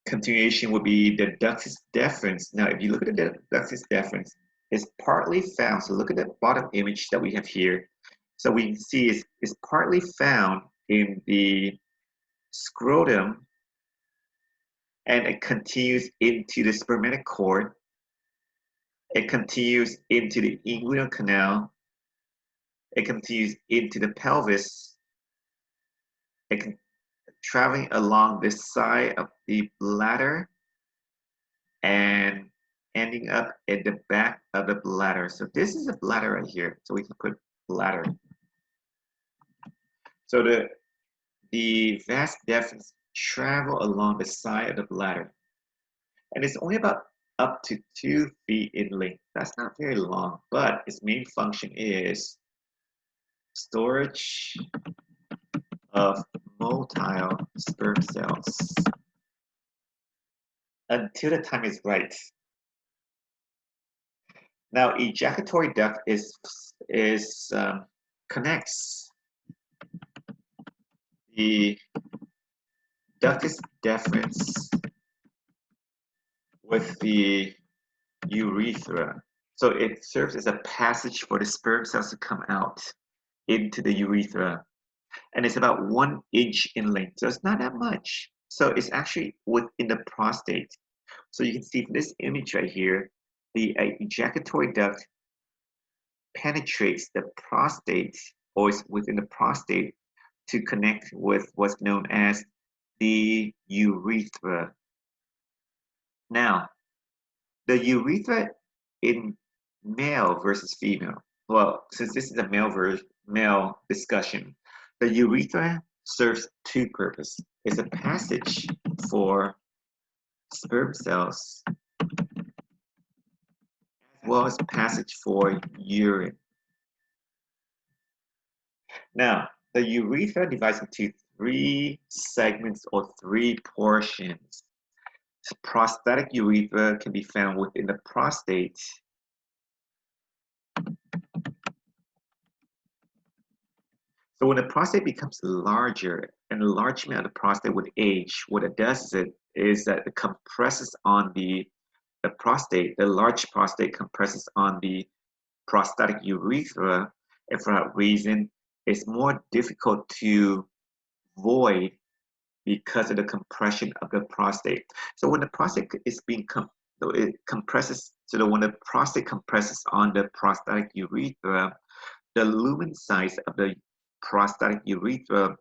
continuation would be the ductus deferens. Now, if you look at the ductus deferens, it's partly found. So look at the bottom image that we have here. So we can see it's partly found in the scrotum, and it continues into the spermatic cord. It continues into the inguinal canal. It continues into the pelvis. It can traveling along the side of the bladder and ending up at the back of the bladder. So this is a bladder right here. So we can put bladder. So the vas deferens travel along the side of the bladder, and it's only about up to 2 feet in length. That's not very long, but its main function is storage of motile sperm cells until the time is right. Now, ejaculatory duct connects the ductus deferens with the urethra. So it serves as a passage for the sperm cells to come out into the urethra. And it's about 1 inch in length. So it's not that much. So it's actually within the prostate. So you can see from this image right here, the ejaculatory duct penetrates the prostate, or is within the prostate, to connect with what's known as the urethra. Now, the urethra in male versus female. Well, since this is a male discussion, the urethra serves 2 purposes. It's a passage for sperm cells, as well as passage for urine. Now, the urethra divides into 3 segments or 3 portions. Prostatic urethra can be found within the prostate. So when the prostate becomes larger, and enlargement of the prostate with age, what it does is that it compresses on the prostate. The large prostate compresses on the prostatic urethra, and for that reason, it's more difficult to void because of the compression of the prostate. So when the prostate is it compresses, so when the prostate compresses on the prostatic urethra, the lumen size of the prostatic urethra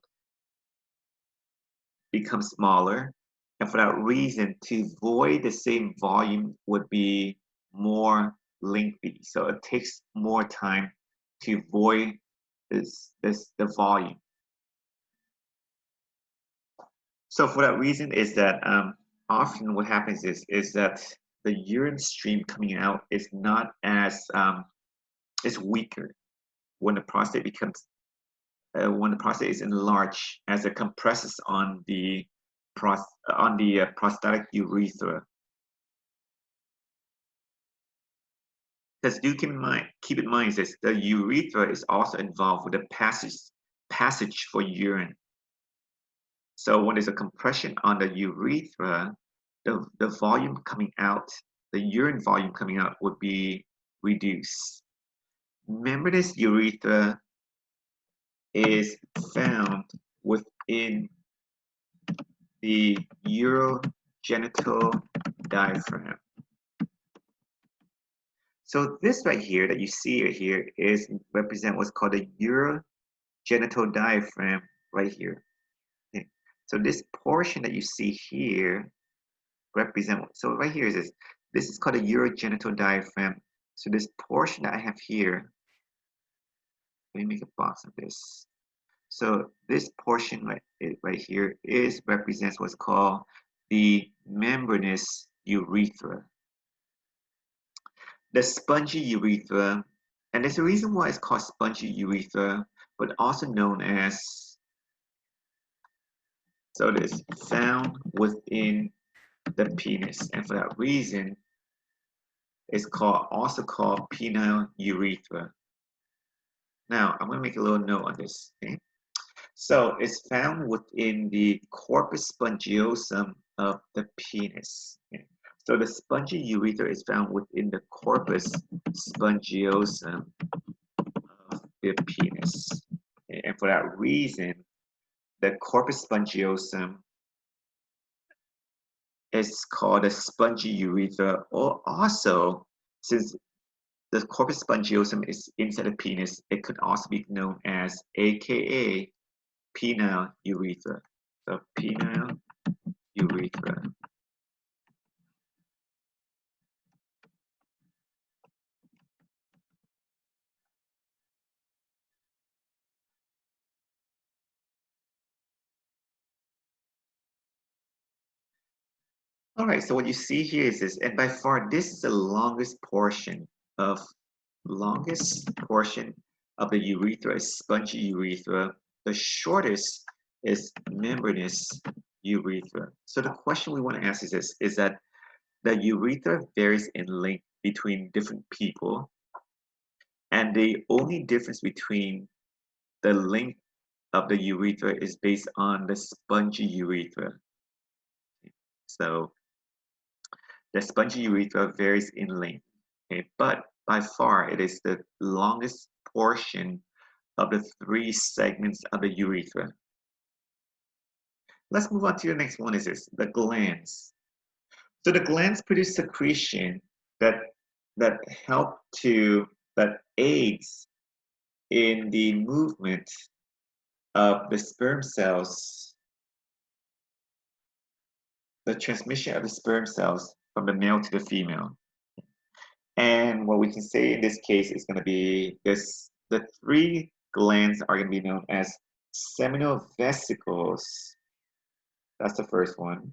becomes smaller, and for that reason, to void the same volume would be more lengthy. So it takes more time to void the volume. So for that reason is that often what happens is that the urine stream coming out is not as is weaker when the prostate is enlarged, as it compresses on the prostatic urethra. Because keep in mind is the urethra is also involved with the passage for urine. So when there's a compression on the urethra, the volume coming out the urine volume coming out would be reduced. Membranous urethra is found within the urogenital diaphragm. So this right here that you see right here is represent what's called the urogenital diaphragm right here. Okay. So this portion that you see here represent, so right here is this. This is called a urogenital diaphragm. So this portion that I have here, let me make a box of this. So this portion right here is represents what's called the membranous urethra. The spongy urethra, and there's a reason why it's called spongy urethra, but also known as, so it is found within the penis, and for that reason, it's also called penile urethra. Now, I'm going to make a little note on this. Okay? So it's found within the corpus spongiosum of the penis. Okay? So the spongy urethra is found within the corpus spongiosum of the penis. Okay? And for that reason, the corpus spongiosum is called a spongy urethra, or also, since the corpus spongiosum is inside the penis, it could also be known as AKA penile urethra. So penile urethra. All right, so what you see here is this, and by far this is the of longest portion of the urethra is spongy urethra. The shortest is membranous urethra. So the question we want to ask is this, is that the urethra varies in length between different people, and the only difference between the length of the urethra is based on the spongy urethra. So the spongy urethra varies in length, okay? But by far it is the longest portion of the three segments of the urethra. Let's move on to the next one, is this, the glands. So the glands produce secretion that help to, that aids in the movement of the sperm cells, the transmission of the sperm cells from the male to the female. And what we can say in this case is going to be this, the three glands are going to be known as seminal vesicles. That's the first one.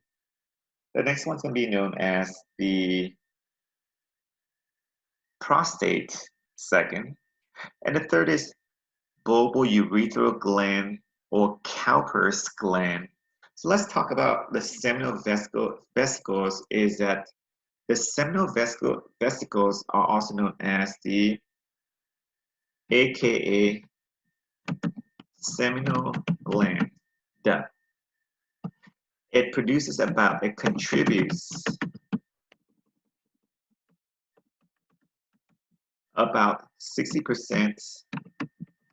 The next one's going to be known as the prostate, second. And the third is bulbourethral gland or Cowper's gland. So let's talk about the seminal vesicles. Is that the seminal vesicles are also known as the AKA seminal gland. Duh. It contributes about 60%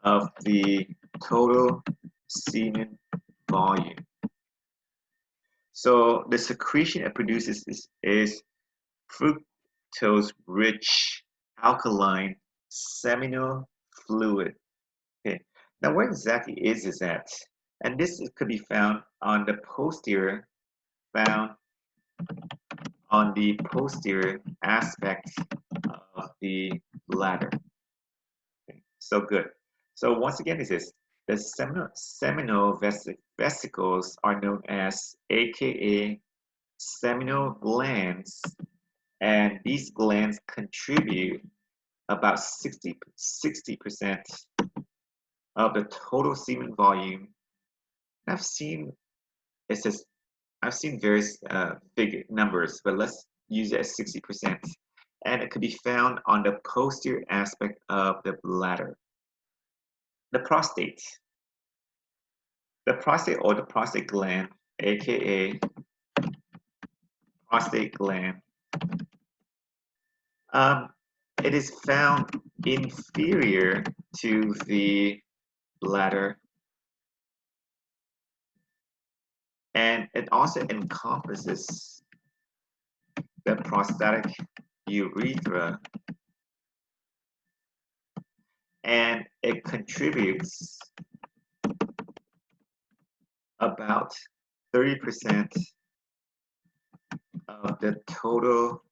of the total semen volume. So the secretion it produces is fructose-rich alkaline seminal fluid. Okay, now where exactly is this at? And this could be found on the posterior, found on the posterior aspect of the bladder. Okay, so good. So once again, is this, the seminal vesicles are known as AKA seminal glands, and these glands contribute about 60% of the total semen volume. I've seen, it says, I've seen various big numbers, but let's use it as 60%. And it could be found on the posterior aspect of the bladder. The prostate. The prostate, or the prostate gland, aka prostate gland, Um, it is found inferior to the bladder, and it also encompasses the prostatic urethra, and it contributes about 30% of the total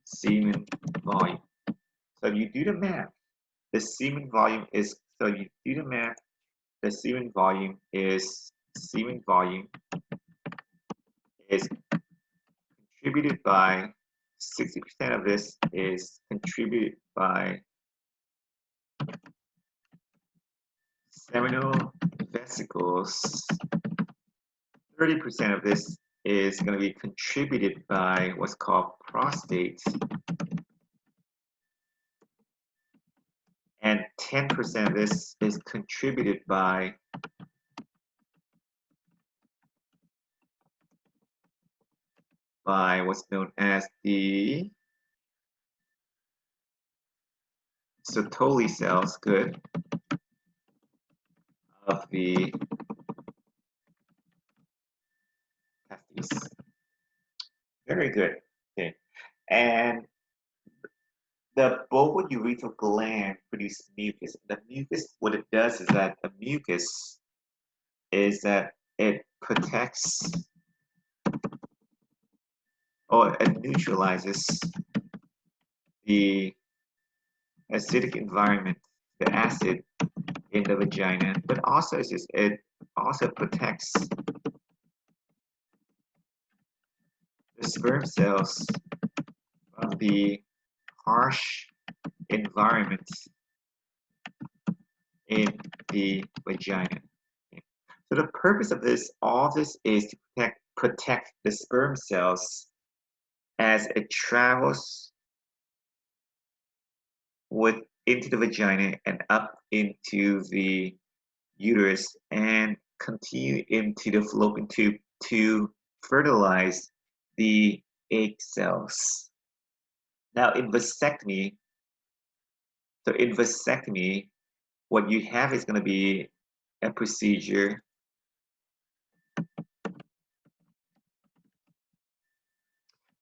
semen volume. So if you do the math, the semen volume is, so you do the math, the semen volume is contributed by 60% of this is contributed by seminal vesicles. 30% of this is going to be contributed by what's called prostate, and 10% of this is contributed by what's known as the Sertoli cells, good, of the testes. Very good. Okay. And the bulbourethral gland produces mucus. The mucus, what it does is that the mucus is that it protects or it neutralizes the acidic environment, the acid in the vagina, but also it also protects the sperm cells from the harsh environment in the vagina. So the purpose of this, all this is to protect the sperm cells as it travels into the vagina and up into the uterus and continue into the fallopian tube to fertilize the egg cells. Now in vasectomy, what you have is going to be a procedure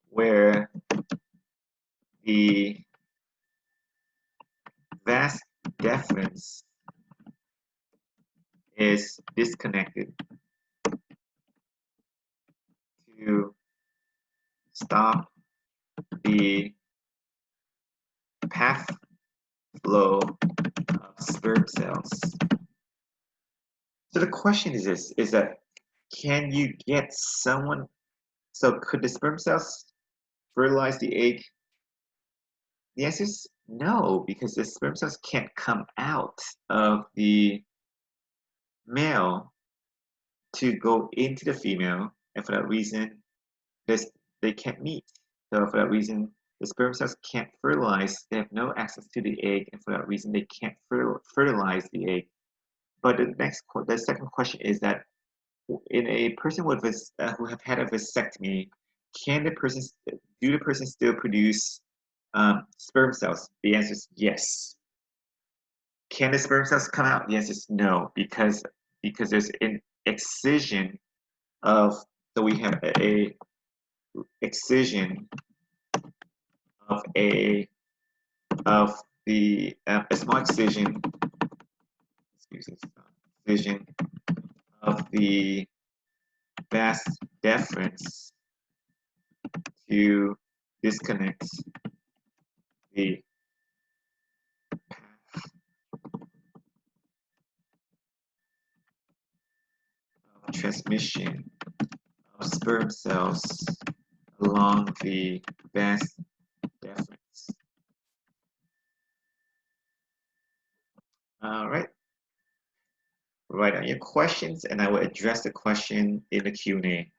where the vas deferens is disconnected to stop the path flow of sperm cells. So the question is this, is that can you get someone, so could the sperm cells fertilize the egg? The answer is no, because the sperm cells can't come out of the male to go into the female, and for that reason, they can't meet. So for that reason, the sperm cells can't fertilize. They have no access to the egg, and for that reason, they can't fertilize the egg. But the second question is that in a person with this who have had a vasectomy, do the person still produce sperm cells? The answer is yes. Can the sperm cells come out? The answer is no, because there's an excision of, so we have a excision of a small excision, excision of the vas deferens to disconnect the path of transmission of sperm cells along the vas deferens. All right. Write down your questions, and I will address the question in the Q&A.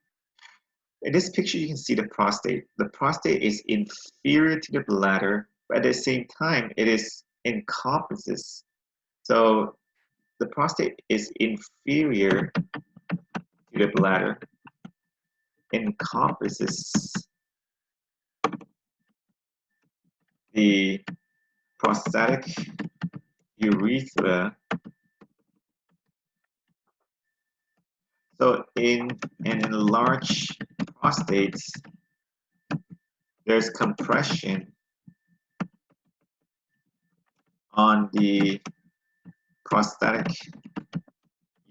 In this picture, you can see the prostate. The prostate is inferior to the bladder, but at the same time, it is encompasses. So the prostate is inferior to the bladder, encompasses the prostatic urethra. So in an enlarged prostate, there's compression on the prostatic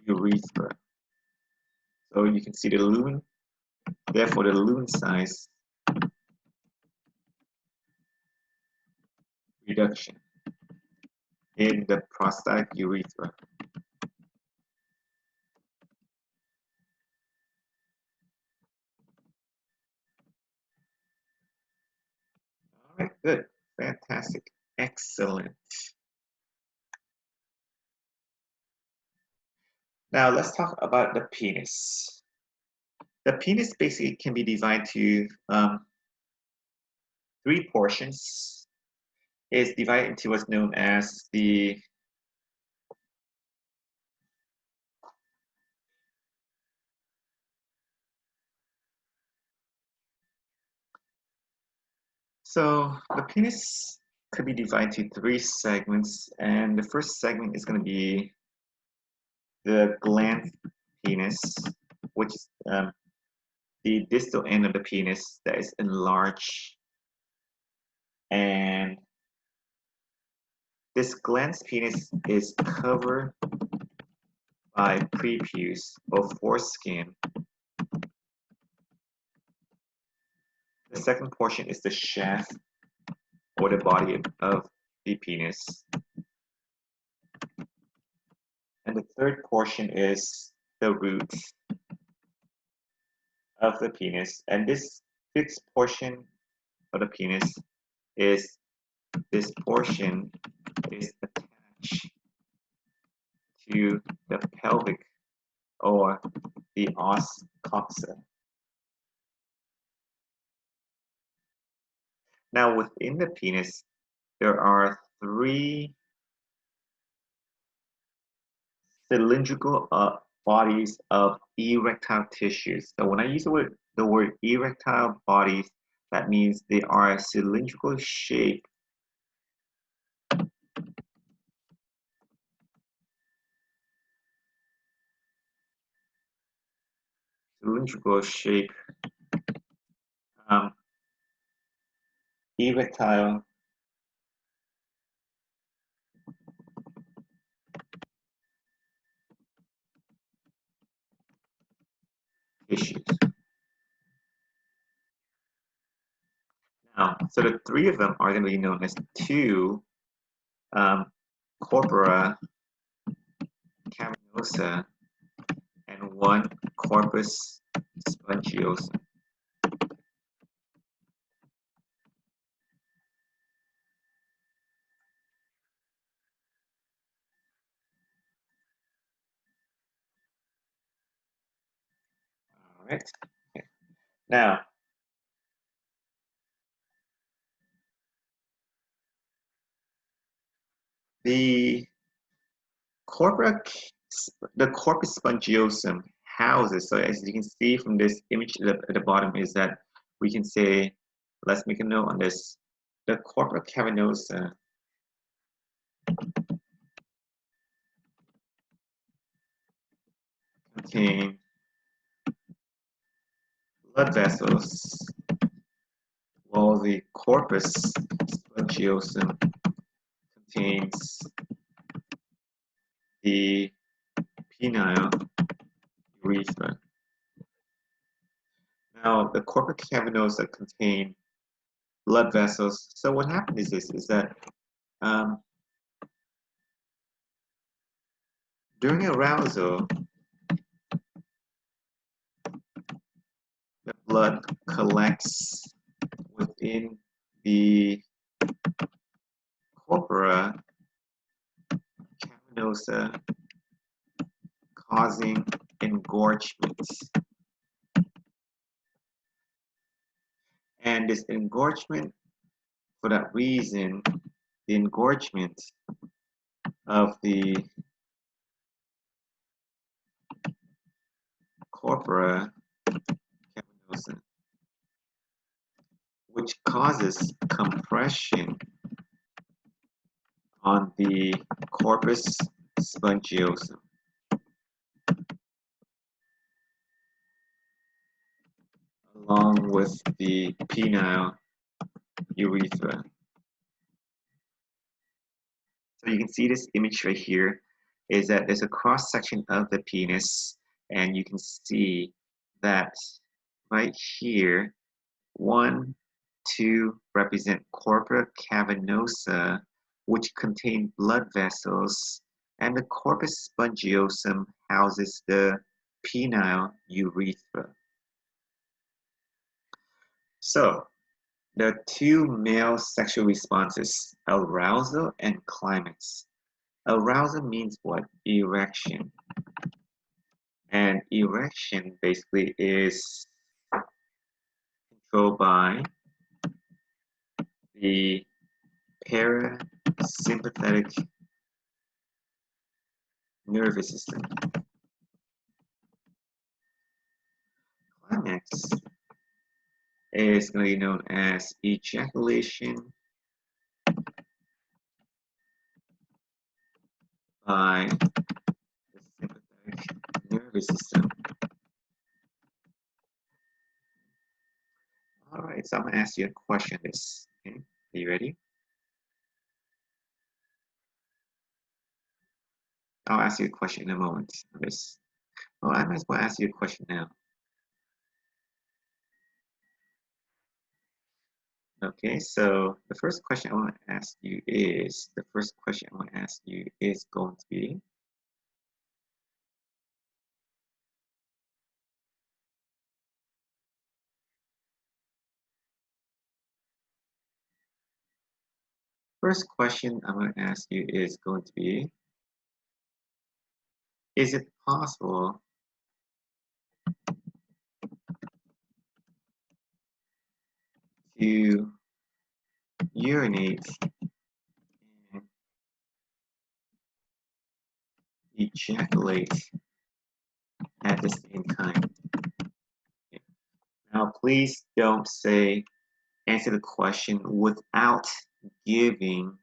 urethra. So you can see the lumen, therefore the lumen size reduction in the prostatic urethra. All right, good, fantastic, excellent. Now let's talk about the penis. The penis basically can be divided to three portions. It's divided into what's known as the penis could be divided into three segments, and the first segment is going to be the gland penis, which is the distal end of the penis that is enlarged, and this gland penis is covered by prepuce or foreskin. The second portion is the shaft or the body of the penis. And the third portion is the root of the penis. And this fifth portion of the penis is this portion is attached to the pelvic or the os coxa. Now within the penis, there are three cylindrical bodies of erectile tissues. So when I use the word erectile bodies, that means they are cylindrical shape cylindrical shape um, erectile tissues. Now, so the three of them are going to be known as two corpora cavernosa and one corpus spongiosum. All right. Okay. Now, the corpora, the corpus spongiosum houses. So as you can see from this image at the bottom is that we can say, let's make a note on this. The corpora cavernosa contain blood vessels, while the corpus spongiosum contains the penile urethra. Now, the corpora cavernosa contain blood vessels. So what happens is this: is that during arousal, the blood collects within the corpora cavernosa, causing engorgement. And this engorgement, for that reason, the engorgement of the corpora cavernosa, which causes compression on the corpus spongiosum, along with the penile urethra. So you can see this image right here is that there's a cross section of the penis, and you can see that right here, 1, 2 represent corpora cavernosa, which contain blood vessels, and the corpus spongiosum houses the penile urethra. So, there are two male sexual responses, arousal and climax. Arousal means what? Erection. And erection basically is controlled by the parasympathetic nervous system. Climax is going to be known as ejaculation by the sympathetic nervous system. All right, so I'm going to ask you a question. Okay? Are you ready? I'll ask you a question in a moment. Well, I might as well ask you a question now. Okay, so the first question I want to ask you is going to be, is it possible to urinate and ejaculate at the same time? Okay. Now, please don't answer the question without giving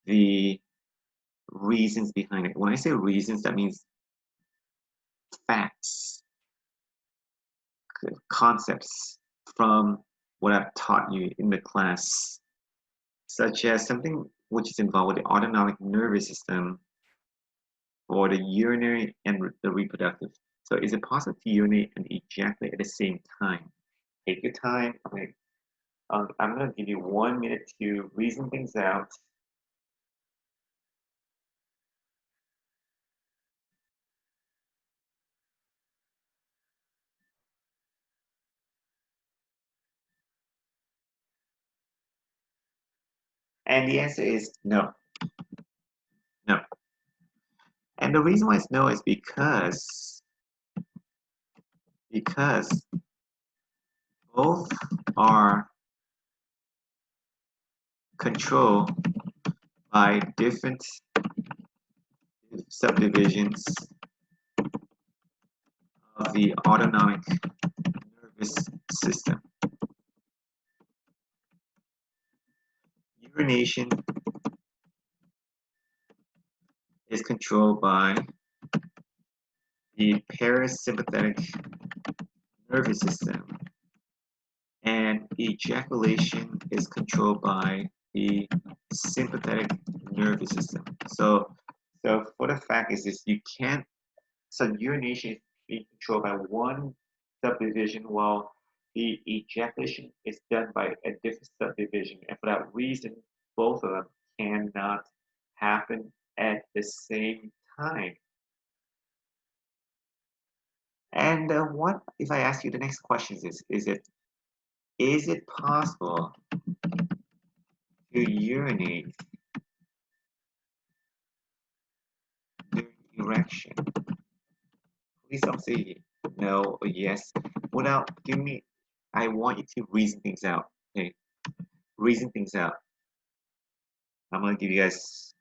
the reasons behind it. When I say reasons, that means facts, concepts from what I've taught you in the class, such as something which is involved with the autonomic nervous system or the urinary and the reproductive. So is it possible to urinate and ejaculate at the same time? Take your time. Okay. I'm going to give you 1 minute to reason things out. And the answer is no. No. And the reason why it's no is because both are controlled by different subdivisions of the autonomic nervous system. Urination is controlled by the parasympathetic nervous system, and ejaculation is controlled by the sympathetic nervous system. So for the fact is this, you can't, so urination is being controlled by one subdivision while the ejaculation is done by a different subdivision. And for that reason, both of them cannot happen at the same time. And what if I ask you the next question is it possible to urinate during erection? Please don't say no or yes. Without giving me, I want you to reason things out. Okay, reason things out. I'm gonna give you guys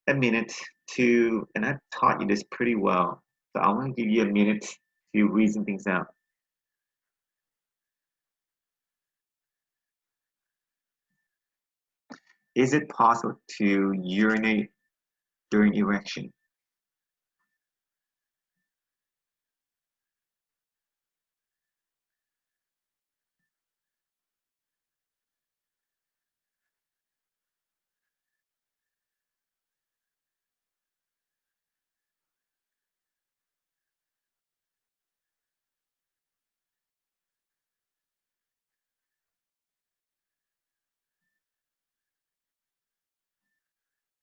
a minute to, and I've taught you this pretty well. So I'm gonna give you a minute to reason things out. Is it possible to urinate during erection?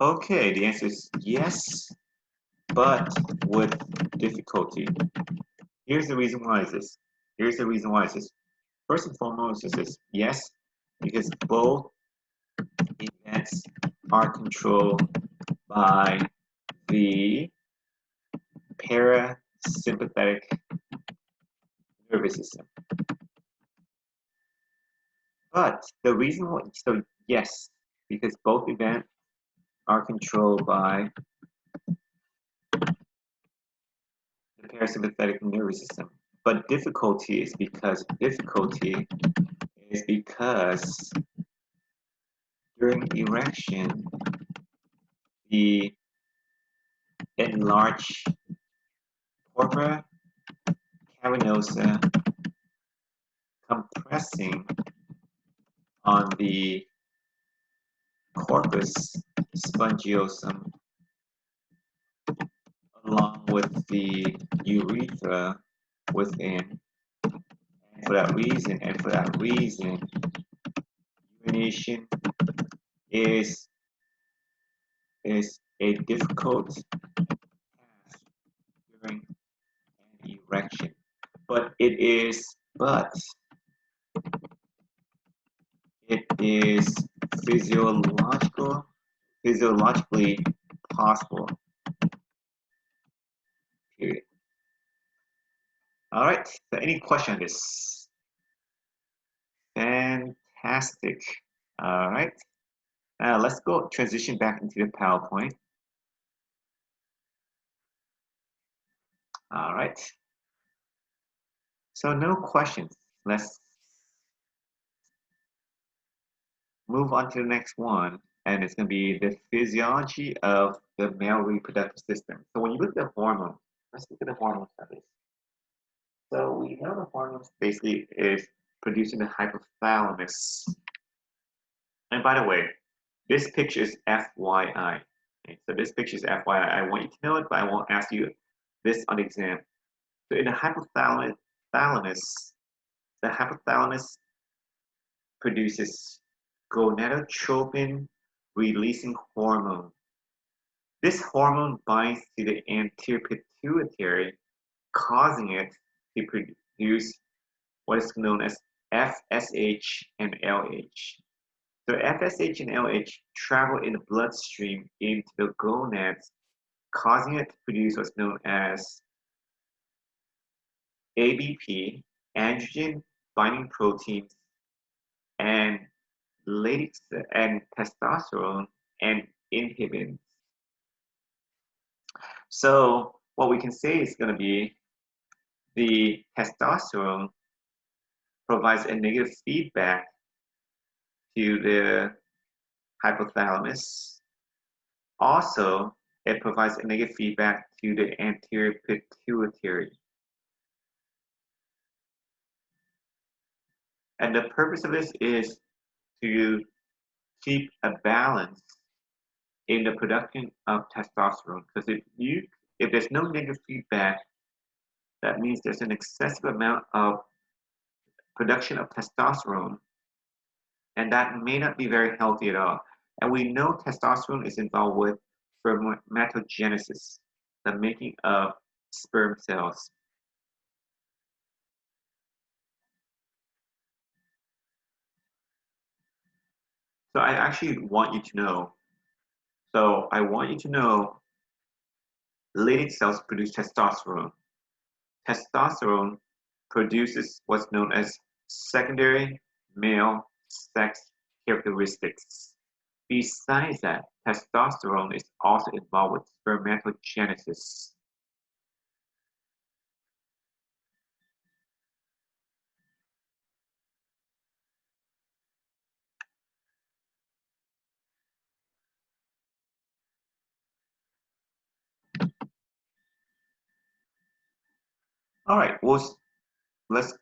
Okay, the answer is yes, but with difficulty. Here's the reason why is this. Here's the reason why is this. First and foremost is this. Yes, because both events are controlled by the parasympathetic nervous system. But the reason why, so yes, because both events are controlled by the parasympathetic nervous system. But difficulty is because during erection, the enlarged corpora cavernosa compressing on the corpus spongiosum along with the urethra within. And for that reason, urination is is a difficult task during an erection. But it is physiologically possible. Period. All right. So any question on this? Fantastic. All right. Now let's go transition back into the PowerPoint. All right. So no questions. Let's move on to the next one, and it's going to be the physiology of the male reproductive system. So when you look at the hormones, let's look at the hormones of this. So we know the hormones basically is producing the hypothalamus. And by the way, this picture is FYI. Okay, so this picture is FYI. I want you to know it, but I won't ask you this on the exam. So in the the hypothalamus produces gonadotropin releasing hormone. This hormone binds to the anterior pituitary, causing it to produce what is known as FSH and LH. So FSH and LH travel in the bloodstream into the gonads, causing it to produce what's known as ABP, androgen binding proteins, and latex and testosterone and inhibin. So what we can say is going to be the testosterone provides a negative feedback to the hypothalamus. Also, it provides a negative feedback to the anterior pituitary. And the purpose of this is to keep a balance in the production of testosterone. Because if there's no negative feedback, that means there's an excessive amount of production of testosterone, and that may not be very healthy at all. And we know testosterone is involved with spermatogenesis, the making of sperm cells. So I actually want you to know. So I want you to know Leydig cells produce testosterone. Testosterone produces what's known as secondary male sex characteristics. Besides that, testosterone is also involved with spermatogenesis. All right, well, let's